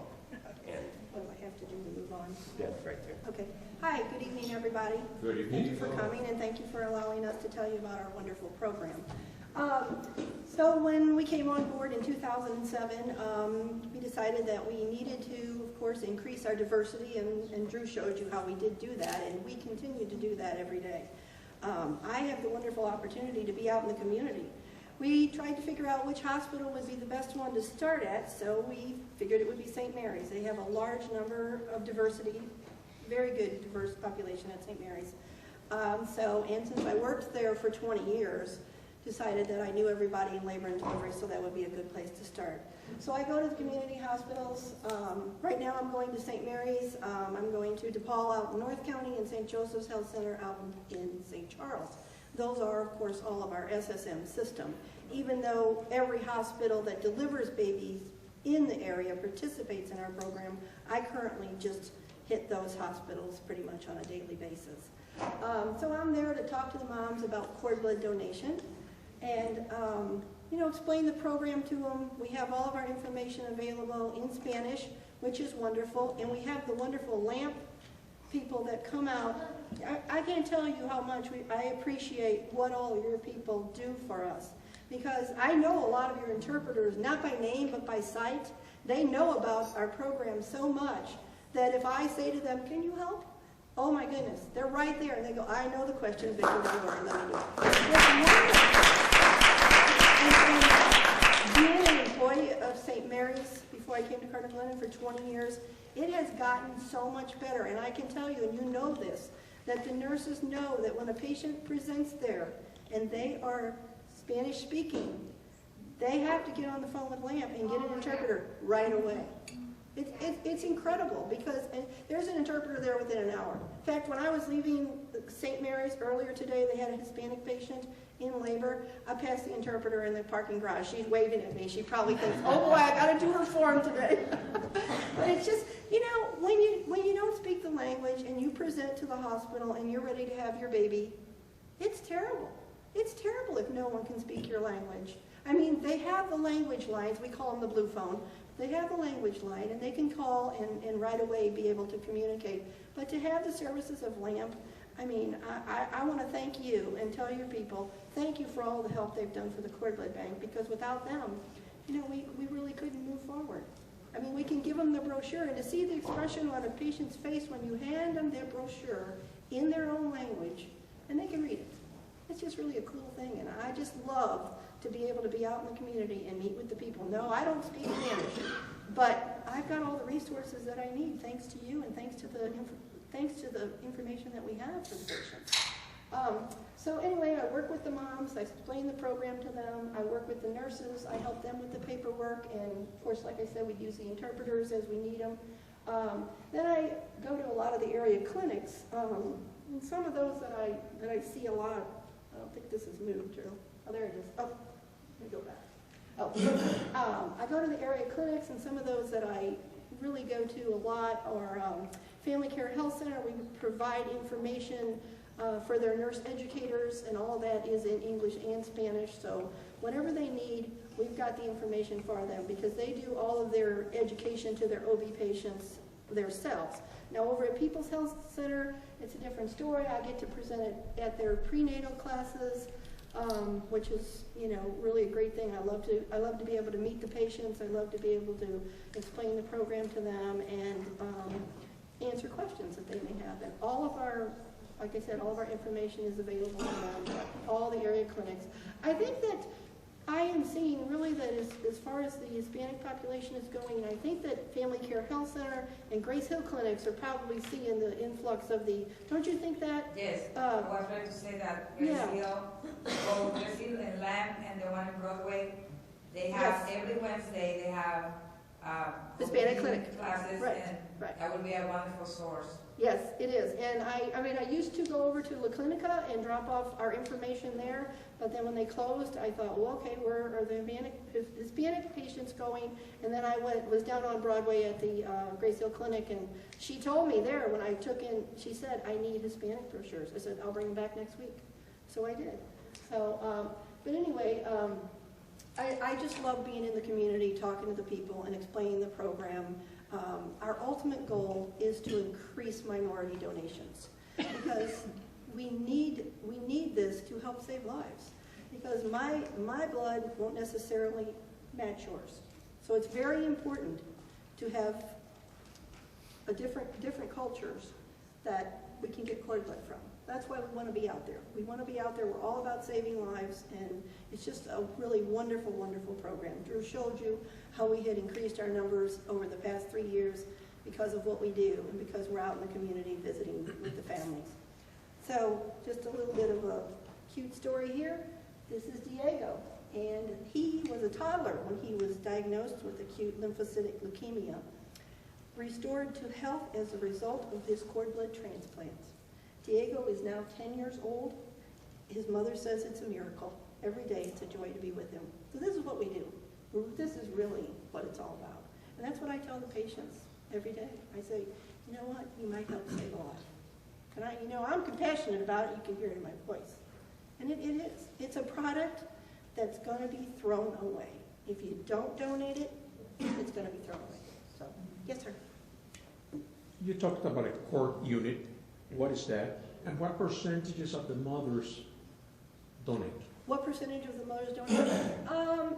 What do I have to do to move on? That's right there. Okay. Hi, good evening, everybody. Good evening. Thank you for coming, and thank you for allowing us to tell you about our wonderful program. So when we came on board in 2007, we decided that we needed to, of course, increase our diversity, and Drew showed you how we did do that, and we continue to do that every day. I have the wonderful opportunity to be out in the community. We tried to figure out which hospital would be the best one to start at, so we figured it would be St. Mary's. They have a large number of diversity, very good diverse population at St. Mary's. And since I worked there for 20 years, decided that I knew everybody in labor and delivery, so that would be a good place to start. So I go to the community hospitals. Right now I'm going to St. Mary's. I'm going to DePaul out in North County and St. Joseph's Health Center out in St. Charles. Those are, of course, all of our SSM system. Even though every hospital that delivers babies in the area participates in our program, I currently just hit those hospitals pretty much on a daily basis. So I'm there to talk to the moms about cord blood donation and explain the program to them. We have all of our information available in Spanish, which is wonderful, and we have the wonderful LAMP people that come out. I can't tell you how much I appreciate what all your people do for us, because I know a lot of your interpreters, not by name but by sight. They know about our program so much that if I say to them, can you help? Oh my goodness, they're right there, and they go, I know the question, Vicki, don't worry, let me do it. And being an employee of St. Mary's before I came to Cardinal Glennon for 20 years, it has gotten so much better, and I can tell you, and you know this, that the nurses know that when a patient presents there and they are Spanish speaking, they have to get on the phone with LAMP and get an interpreter right away. It's incredible because there's an interpreter there within an hour. In fact, when I was leaving St. Mary's earlier today, they had a Hispanic patient in labor. I passed the interpreter in the parking garage. She's waving at me. She probably thinks, oh boy, I got to do her form today. But it's just, you know, when you don't speak the language and you present to the hospital and you're ready to have your baby, it's terrible. It's terrible if no one can speak your language. I mean, they have the language lines. We call them the blue phone. They have the language line, and they can call and right away be able to communicate. But to have the services of LAMP, I mean, I want to thank you and tell your people, thank you for all the help they've done for the cord blood bank, because without them, you know, we really couldn't move forward. I mean, we can give them the brochure, and to see the expression on a patient's face when you hand them their brochure in their own language, and they can read it. It's just really a cool thing, and I just love to be able to be out in the community and meet with the people. No, I don't speak Spanish, but I've got all the resources that I need thanks to you and thanks to the information that we have for the patients. So anyway, I work with the moms, I explain the program to them, I work with the nurses, I help them with the paperwork, and of course, like I said, we use the interpreters as we need them. Then I go to a lot of the area clinics, and some of those that I see a lot. I don't think this has moved, Drew. Oh, there it is. Oh, let me go back. Oh, I go to the area clinics, and some of those that I really go to a lot are Family Care Health Center. We provide information for their nurse educators, and all that is in English and Spanish. So whatever they need, we've got the information for them, because they do all of their education to their OB patients themselves. Now over at People's Health Center, it's a different story. I get to present it at their prenatal classes, which is, you know, really a great thing. I love to be able to meet the patients. I love to be able to explain the program to them and answer questions that they may have. And all of our, like I said, all of our information is available to them at all the area clinics. I think that I am seeing really that as far as the Hispanic population is going, I think that Family Care Health Center and Grace Hill clinics are probably seeing the influx of the, don't you think that? Yes, I was going to say that. Grace Hill and Lamb and the one in Broadway, they have every Wednesday, they have Hispanic clinic classes, and that would be a wonderful source. Yes, it is. And I mean, I used to go over to La Clinica and drop off our information there, but then when they closed, I thought, well, okay, where are the Hispanic patients going? And then I was down on Broadway at the Grace Hill Clinic, and she told me there when I took in, she said, I need Hispanic brochures. I said, I'll bring them back next week. So I did. So, but anyway, I just love being in the community, talking to the people and explaining the program. Our ultimate goal is to increase minority donations, because we need this to help save lives, because my blood won't necessarily match yours. So it's very important to have a different cultures that we can get cord blood from. That's why we want to be out there. We want to be out there. We're all about saving lives, and it's just a really wonderful, wonderful program. Drew showed you how we had increased our numbers over the past 3 years because of what we do and because we're out in the community visiting with the families. So just a little bit of a cute story here. This is Diego, and he was a toddler when he was diagnosed with acute lymphocytic leukemia, restored to health as a result of his cord blood transplants. Diego is now 10 years old. His mother says it's a miracle. Every day it's a joy to be with him. So this is what we do. This is really what it's all about. And that's what I tell the patients every day. I say, you know what, you might help save a life. And I'm compassionate about it. You can hear it in my voice. And it is. It's a product that's going to be thrown away. If you don't donate it, it's going to be thrown away. So, yes, sir. You talked about a cord unit. What is that? And what percentages of the mothers donate? What percentage of the mothers donate?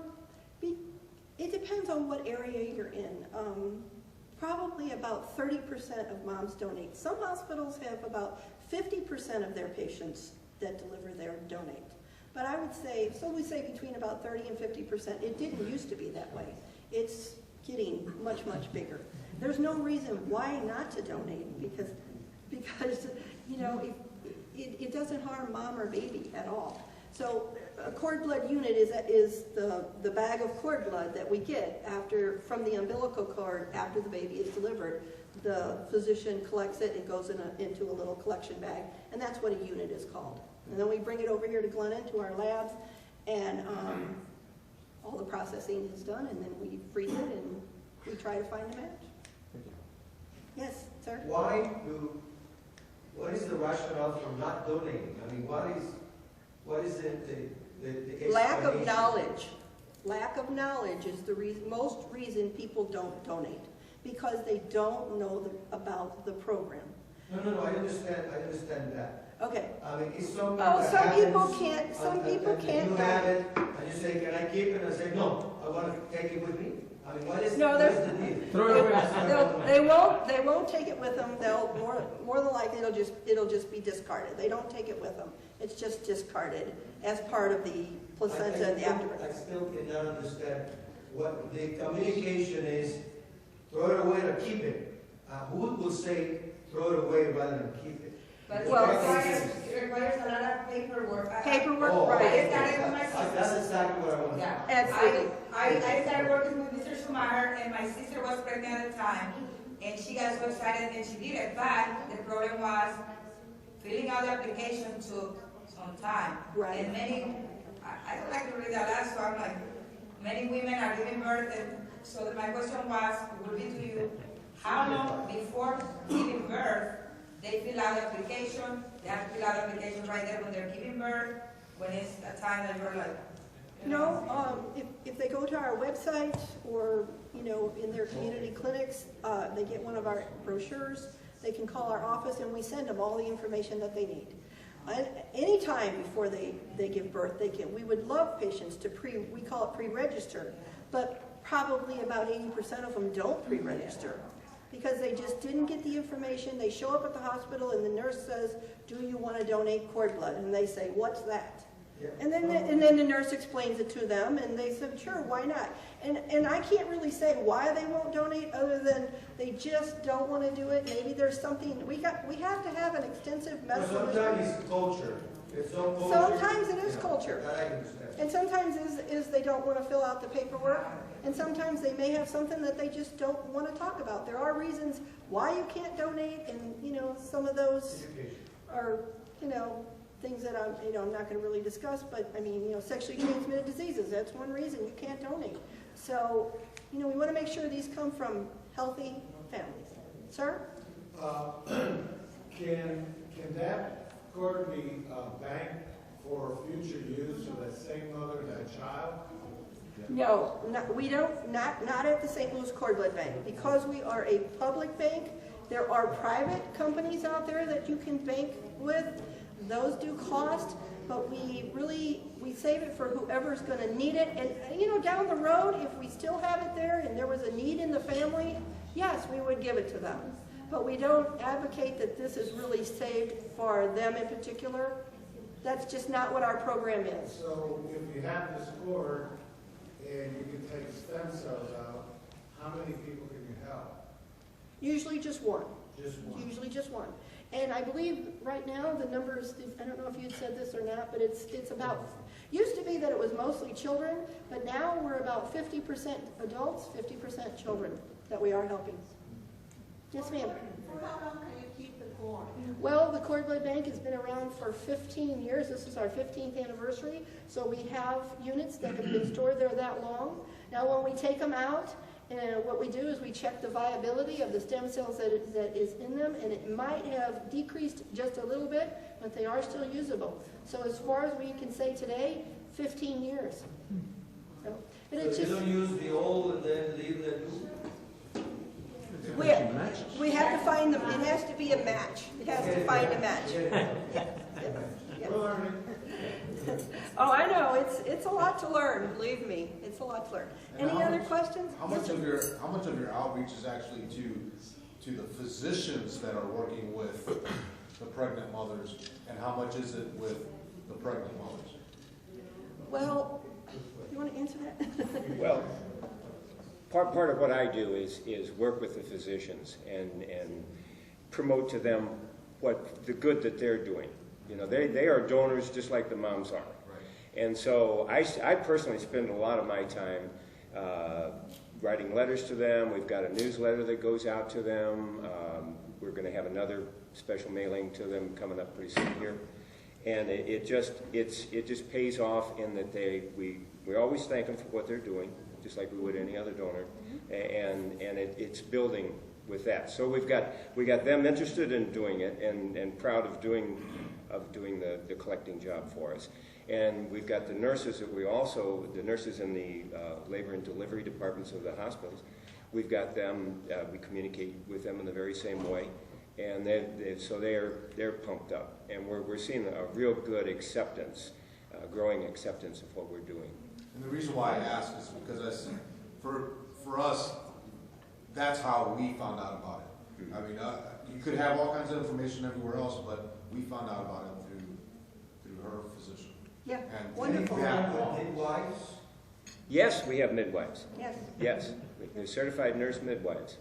It depends on what area you're in. Probably about 30% of moms donate. Some hospitals have about 50% of their patients that deliver their donate. But I would say, so we say between about 30 and 50%. It didn't used to be that way. It's getting much, much bigger. There's no reason why not to donate, because you know, it doesn't harm mom or baby at all. So a cord blood unit is the bag of cord blood that we get from the umbilical cord after the baby is delivered. The physician collects it and goes into a little collection bag, and that's what a unit is called. And then we bring it over here to Glennon, to our labs, and all the processing is done, and then we freeze it and we try to find a match. Yes, sir? What is the rationale for not donating? I mean, what is the Lack of knowledge. Lack of knowledge is the most reason people don't donate, because they don't know about the program. No, I understand that. Okay. I mean, it's something some people can't. You have it, and you say, "Can I keep it?" And I say, "No, I want to take it with me." I mean, what is the deal? They won't take it with them. They'll more than likely it'll just be discarded. They don't take it with them. It's just discarded as part of the placenta and the afterbirth. I still cannot understand what the communication is. Throw it away or keep it. Who will say throw it away rather than keep it? But it requires a lot of paperwork. Right. That's exactly what I want. Yeah. Absolutely. I started working with Mr. Schumacher, and my sister was pregnant at the time, and she got so excited and she did it. But the problem was filling out the application took some time. Right. And I don't like to read that last, so I'm like, many women are giving birth, and so my question would be to you, how long before giving birth they fill out the application? They have to fill out the application right there when they're giving birth, when it's a time that you're like, No, if they go to our website or, in their community clinics, they get one of our brochures, they can call our office and we send them all the information that they need. Any time before they give birth, we would love patients to we call it pre-register, but probably about 80% of them don't pre-register because they just didn't get the information. They show up at the hospital and the nurse says, "Do you want to donate cord blood?" And they say, "What's that?" And then the nurse explains it to them, and they said, "Sure, why not?" And I can't really say why they won't donate, other than they just don't want to do it. Maybe there's something we have to have an extensive medical. Sometimes it's culture. Sometimes it is culture, and sometimes is they don't want to fill out the paperwork, and sometimes they may have something that they just don't want to talk about. There are reasons why you can't donate, and some of those are things that I'm not going to really discuss, but I mean, sexually transmitted diseases, that's one reason you can't donate. So, we want to make sure these come from healthy families. Sir? Can that cord be banked for future use of that same mother and that child? No, we don't, not at the St. Louis Cord Blood Bank. Because we are a public bank, there are private companies out there that you can bank with. Those do cost, but we save it for whoever's going to need it. And down the road, if we still have it there and there was a need in the family, yes, we would give it to them. But we don't advocate that this is really saved for them in particular. That's just not what our program is. So if you have this cord and you can take stem cells out, how many people can you help? Usually just one. Just one. Usually just one. And I believe right now the numbers, I don't know if you'd said this or not, but it's about, used to be that it was mostly children, but now we're about 50% adults, 50% children that we are helping. Yes, ma'am. For how long can you keep the cord? Well, the Cord Blood Bank has been around for 15 years. This is our 15th anniversary. So we have units that have been stored there that long. Now when we take them out, what we do is we check the viability of the stem cells that is in them, and it might have decreased just a little bit, but they are still usable. So as far as we can say today, 15 years. So, but it's you just, don't use the old and then leave the new? we have to find them. It has to be a match. It has to find a match. Yeah. Oh, I know. It's a lot to learn. Believe me, it's a lot to learn. And Any other questions? How much of your outreach is actually to the physicians that are working with the pregnant mothers, and how much is it with the pregnant mothers? Well, you want to answer that? Well, part of what I do is work with the physicians and promote to them the good that they're doing. They are donors just like the moms are. And so I personally spend a lot of my time writing letters to them. We've got a newsletter that goes out to them. We're going to have another special mailing to them coming up pretty soon here. And it just pays off in that we always thank them for what they're doing, just like we would any other donor, and it's building with that. So we got them interested in doing it and proud of doing the collecting job for us. And we've got the nurses that the nurses in the labor and delivery departments of the hospitals. We've got them, we communicate with them in the very same way. And so they're pumped up. And we're seeing a real good acceptance, growing acceptance of what we're doing. And the reason why I ask is because for us, that's how we found out about it. I mean, you could have all kinds of information everywhere else, but we found out about it through her physician. Yeah, and wonderful. Midwives? Yes, we have midwives. Yes. Yes, they're certified nurse midwives.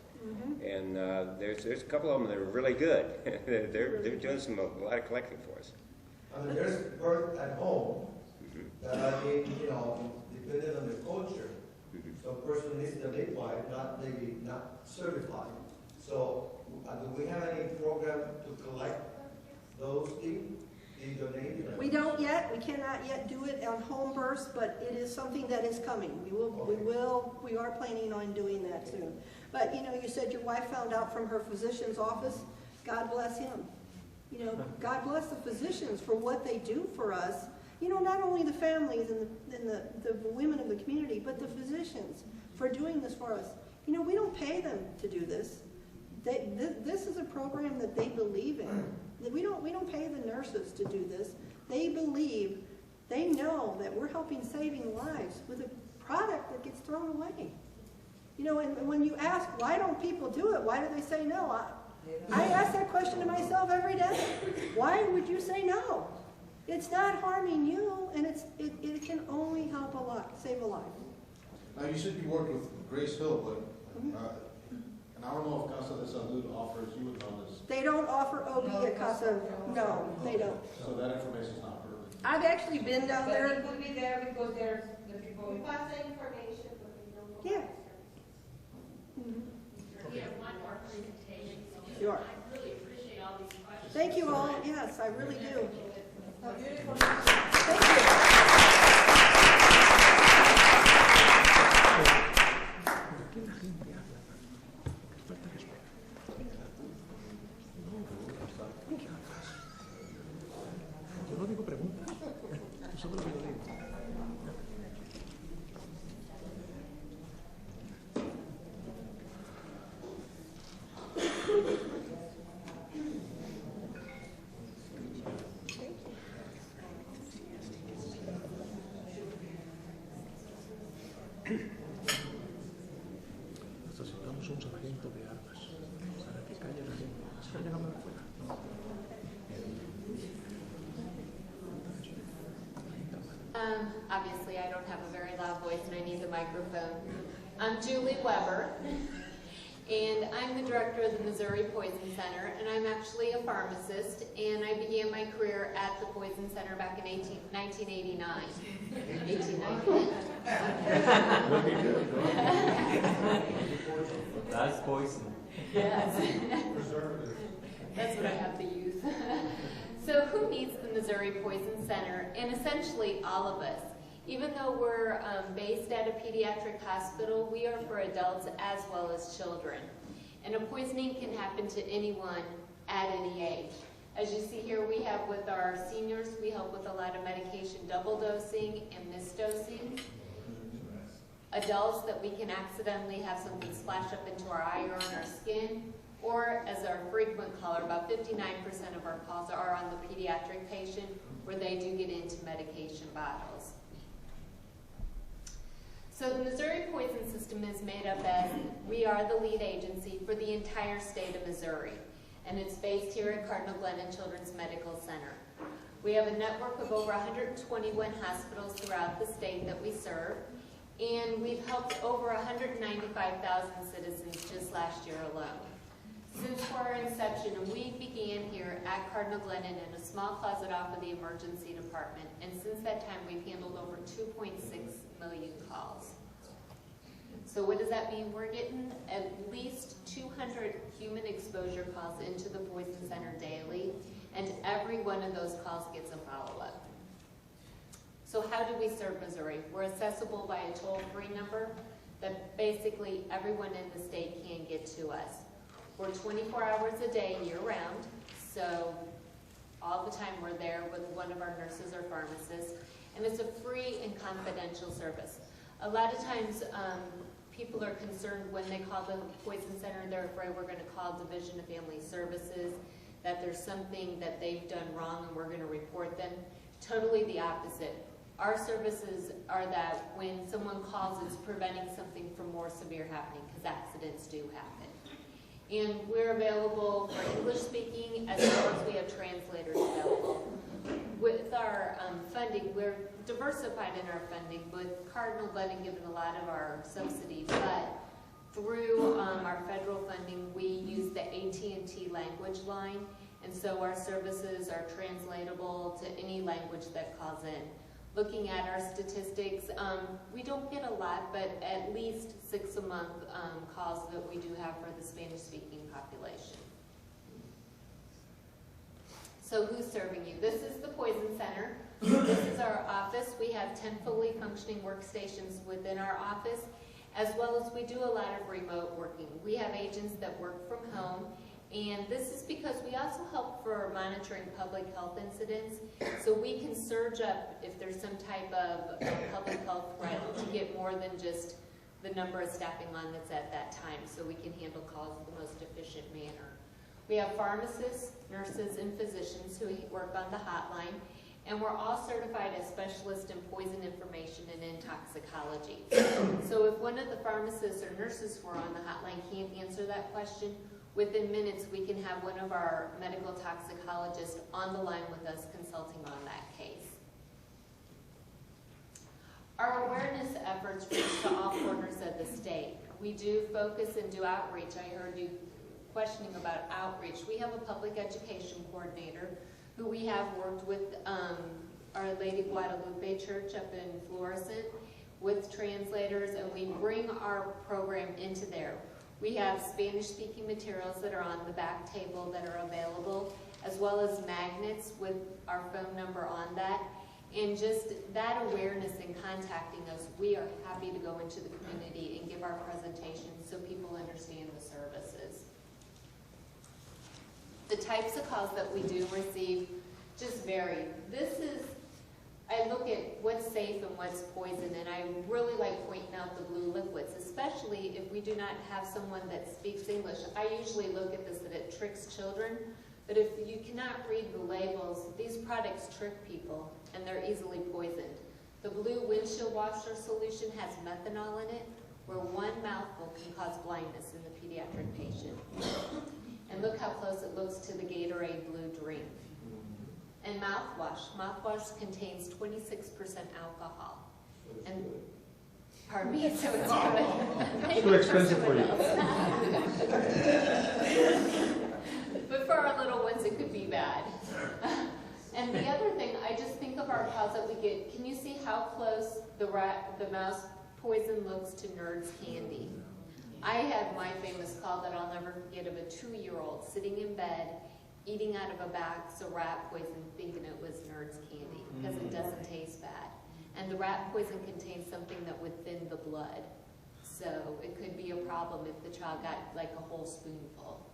And there's a couple of them that are really good. they're doing a lot of collecting for us. I mean, there's birth at home that I mean, depending on the culture. So a person needs the midwife, maybe not certified. So do we have any program to collect those things? We don't yet. We cannot yet do it on home births, but it is something that is coming. We are planning on doing that soon. But you said your wife found out from her physician's office. God bless him. God bless the physicians for what they do for us. Not only the families and the women of the community, but the physicians for doing this for us. We don't pay them to do this. This is a program that they believe in. We don't pay the nurses to do this. They believe, they know that we're helping saving lives with a product that gets thrown away. And when you ask, why don't people do it? Why do they say no? I ask that question to myself every day. Why would you say no? It's not harming you, and it can only help a lot, save a life. Now, you said you worked with Grace Hill, but and I don't know if Casa de Salud offers you a bonus. They don't offer OB at Casa. No, they don't. So that information is not perfect. I've actually been down there. But it could be there because there's the people. We pass the information, but we don't go. Yeah. We have one more presentation. Sure. I really appreciate all these questions. Thank you all. Yes, I really do. Beautiful. Thank you. Yo no digo preguntas, tú sabes lo que yo digo. Necesitamos un sargento de armas para que calle la gente. Está llegando de afuera. Obviously, I don't have a very loud voice and I need the microphone. I'm Julie Weber, and I'm the director of the Missouri Poison Center, and I'm actually a pharmacist, and I began my career at the Poison Center back in 1989. 1899. That's poison. Yes. That's what I have to use. So who needs the Missouri Poison Center? And essentially all of us. Even though we're based at a pediatric hospital, we are for adults as well as children. And a poisoning can happen to anyone at any age. As you see here, we have with our seniors, we help with a lot of medication double dosing and misdosing. Adults that we can accidentally have something splash up into our eye or on our skin. Or, as our frequent caller, about 59% of our calls are on the pediatric patient where they do get into medication bottles. So the Missouri Poison System is made up as, we are the lead agency for the entire state of Missouri. And it's based here at Cardinal Glennon Children's Medical Center. We have a network of over 121 hospitals throughout the state that we serve. And we've helped over 195,000 citizens just last year alone. Since our inception, and we began here at Cardinal Glennon in a small closet off of the emergency department, and since that time we've handled over 2.6 million calls. So what does that mean? We're getting at least 200 human exposure calls into the Poison Center daily, and every one of those calls gets a follow-up. So how do we serve Missouri? We're accessible by a toll-free number that basically everyone in the state can get to us. We're 24 hours a day, year-round, so all the time we're there with one of our nurses or pharmacists, and it's a free and confidential service. A lot of times, people are concerned when they call the Poison Center, they're afraid we're going to call Division of Family Services, that there's something that they've done wrong and we're going to report them. Totally the opposite. Our services are that when someone calls, it's preventing something from more severe happening, because accidents do happen. And we're available for English speaking as well as we have translators available. With our funding, we're diversified in our funding, with Cardinal Glennon giving a lot of our subsidy, but through our federal funding, we use the AT&T language line, and so our services are translatable to any language that calls in. Looking at our statistics, we don't get a lot, but at least 6 a month calls that we do have for the Spanish-speaking population. So who's serving you? This is the Poison Center. This is our office. We have 10 fully functioning workstations within our office, as well as we do a lot of remote working. We have agents that work from home, and this is because we also help for monitoring public health incidents, so we can surge up if there's some type of public health threat to get more than just the number of staffing on that's at that time, so we can handle calls in the most efficient manner. We have pharmacists, nurses, and physicians who work on the hotline, and we're all certified as specialists in poison information and in toxicology. So if one of the pharmacists or nurses who are on the hotline can't answer that question, within minutes we can have one of our medical toxicologists on the line with us consulting on that case. Our awareness efforts reach to all corners of the state. We do focus and do outreach. I heard you questioning about outreach. We have a public education coordinator who we have worked with Our Lady Guadalupe Church up in Florissant with translators, and we bring our program into there. We have Spanish-speaking materials that are on the back table that are available, as well as magnets with our phone number on that. And just that awareness in contacting us, we are happy to go into the community and give our presentations so people understand the services. The types of calls that we do receive just vary. I look at what's safe and what's poison, and I really like pointing out the blue liquids, especially if we do not have someone that speaks English. I usually look at this that it tricks children, but if you cannot read the labels, these products trick people, and they're easily poisoned. The blue windshield washer solution has methanol in it, where one mouthful can cause blindness in the pediatric patient. And look how close it looks to the Gatorade blue drink. And mouthwash. Mouthwash contains 26% alcohol. And pardon me, so it's good. Too expensive for you. But for our little ones, it could be bad. And the other thing, I just think of our calls that we get. Can you see how close the mouse poison looks to Nerds candy? I had my famous call that I'll never forget of a 2-year-old sitting in bed, eating out of a box of rat poison, thinking it was Nerds candy, because it doesn't taste bad. And the rat poison contains something that would thin the blood. So it could be a problem if the child got like a whole spoonful.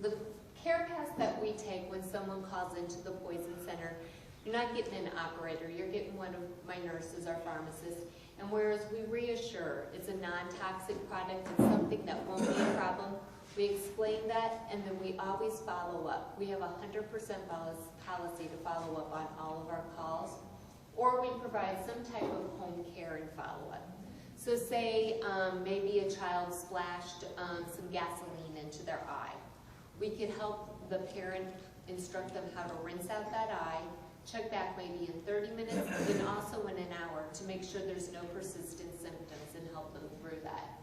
The care paths that we take when someone calls into the Poison Center, you're not getting an operator, you're getting one of my nurses, our pharmacists. And whereas we reassure it's a non-toxic product, it's something that won't be a problem, we explain that, and then we always follow up. We have a 100% policy to follow up on all of our calls, or we provide some type of home care and follow-up. So say maybe a child splashed some gasoline into their eye. We could help the parent instruct them how to rinse out that eye, check back maybe in 30 minutes, and also in an hour to make sure there's no persistent symptoms and help them through that.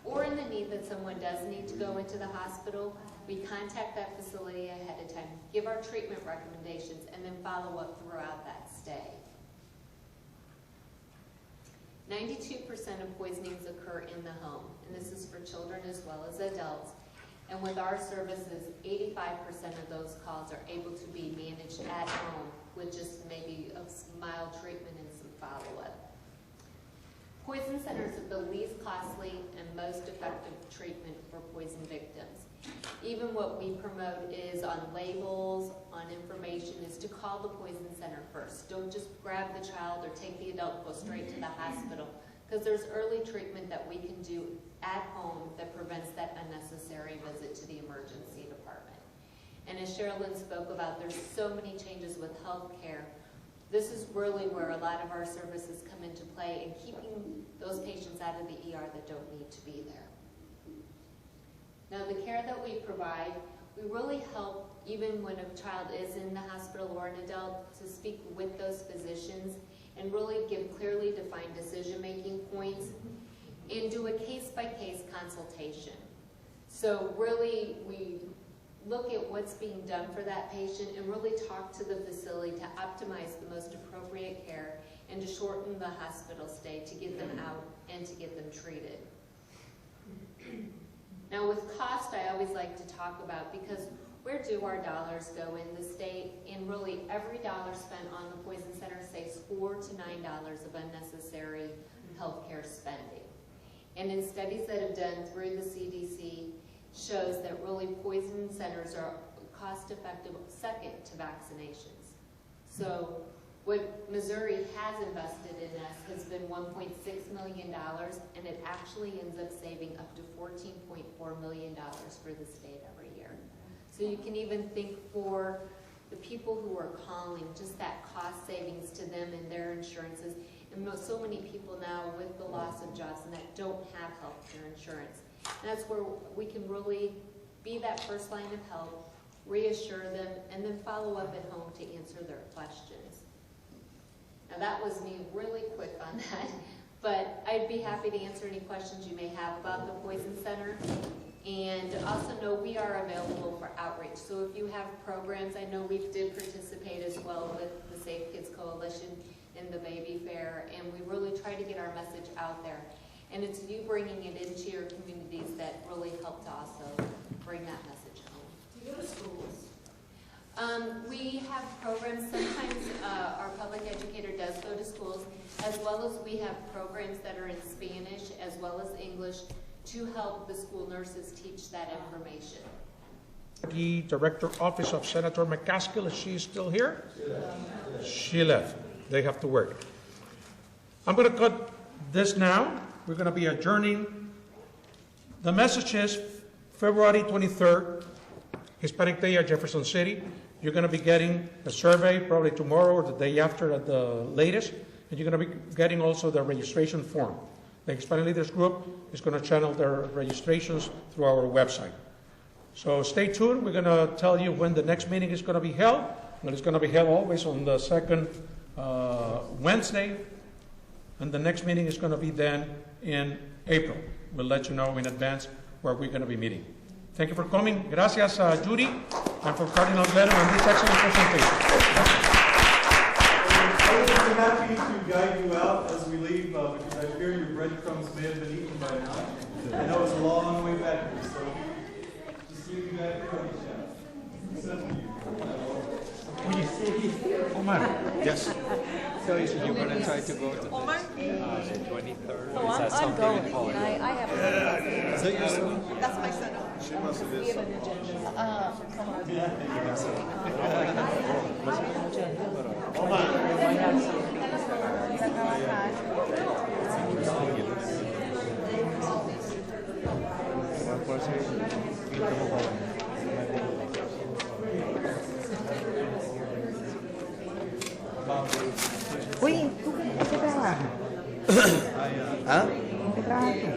or in the need that someone does need to go into the hospital, we contact that facility ahead of time, give our treatment recommendations, and then follow up throughout that stay. 92% of poisonings occur in the home, and this is for children as well as adults. And with our services, 85% of those calls are able to be managed at home with just maybe a mild treatment and some follow-up. Poison centers are the least costly and most effective treatment for poison victims. Even what we promote is on labels, on information, is to call the poison center first. Don't just grab the child or take the adult and go straight to the hospital, because there's early treatment that we can do at home that prevents that unnecessary visit to the emergency department. And as Sherilyn spoke about, there's so many changes with healthcare. This is really where a lot of our services come into play in keeping those patients out of the ER that don't need to be there. Now, the care that we provide, we really help, even when a child is in the hospital or an adult, to speak with those physicians and really give clearly defined decision-making points and do a case-by-case consultation. So really, we look at what's being done for that patient and really talk to the facility to optimize the most appropriate care and to shorten the hospital stay to get them out and to get them treated. Now with cost, I always like to talk about, because where do our dollars go in the state? And really every dollar spent on the poison center saves $4 to $9 of unnecessary healthcare spending. And in studies that have done through the CDC shows that really poison centers are cost effective second to vaccinations. So what Missouri has invested in us has been $1.6 million, and it actually ends up saving up to $14.4 million for the state every year. So you can even think for the people who are calling, just that cost savings to them and their insurances. And so many people now with the loss of jobs and that don't have health care insurance. And that's where we can really be that first line of help, reassure them, and then follow up at home to answer their questions. Now that was me really quick on that, but I'd be happy to answer any questions you may have about the Poison Center. And also know we are available for outreach. So if you have programs, I know we did participate as well with the Safe Kids Coalition in the baby fair, and we really try to get our message out there. And it's you bringing it into your communities that really help to also bring that message home. Do you go to schools? We have programs, sometimes our public educator does go to schools, as well as we have programs that are in Spanish as well as English to help the school nurses teach that information. The Director Office of Senator McCaskill, is she still here? She left. They have to work. I'm going to cut this now. We're going to be adjourning. The message is February 23rd, Hispanic Day at Jefferson City. You're going to be getting a survey probably tomorrow or the day after at the latest, and you're going to be getting also the registration form. The Hispanic Leaders Group is going to channel their registrations through our website. So stay tuned. We're going to tell you when the next meeting is going to be held. And it's going to be held always on the second Wednesday. And the next meeting is going to be then in April. We'll let you know in advance where we're going to be meeting. Thank you for coming. Gracias, Judy, and for Cardinal Glennon on this excellent presentation. I would be happy to guide you out as we leave, because I fear your breadcrumbs may have been eaten by now. I know it's a long way back here, so just give you guys a cookie chef. Omar. Yes. So you're going to try to go to the 23rd? Oh, Is that I'm something going. in Hollywood? I have a Is that your son? That's my son. She must have We been have an agenda. Come on. Uy, ¿tú qué trabajas? ¿Ah? ¿Qué trabajas tú?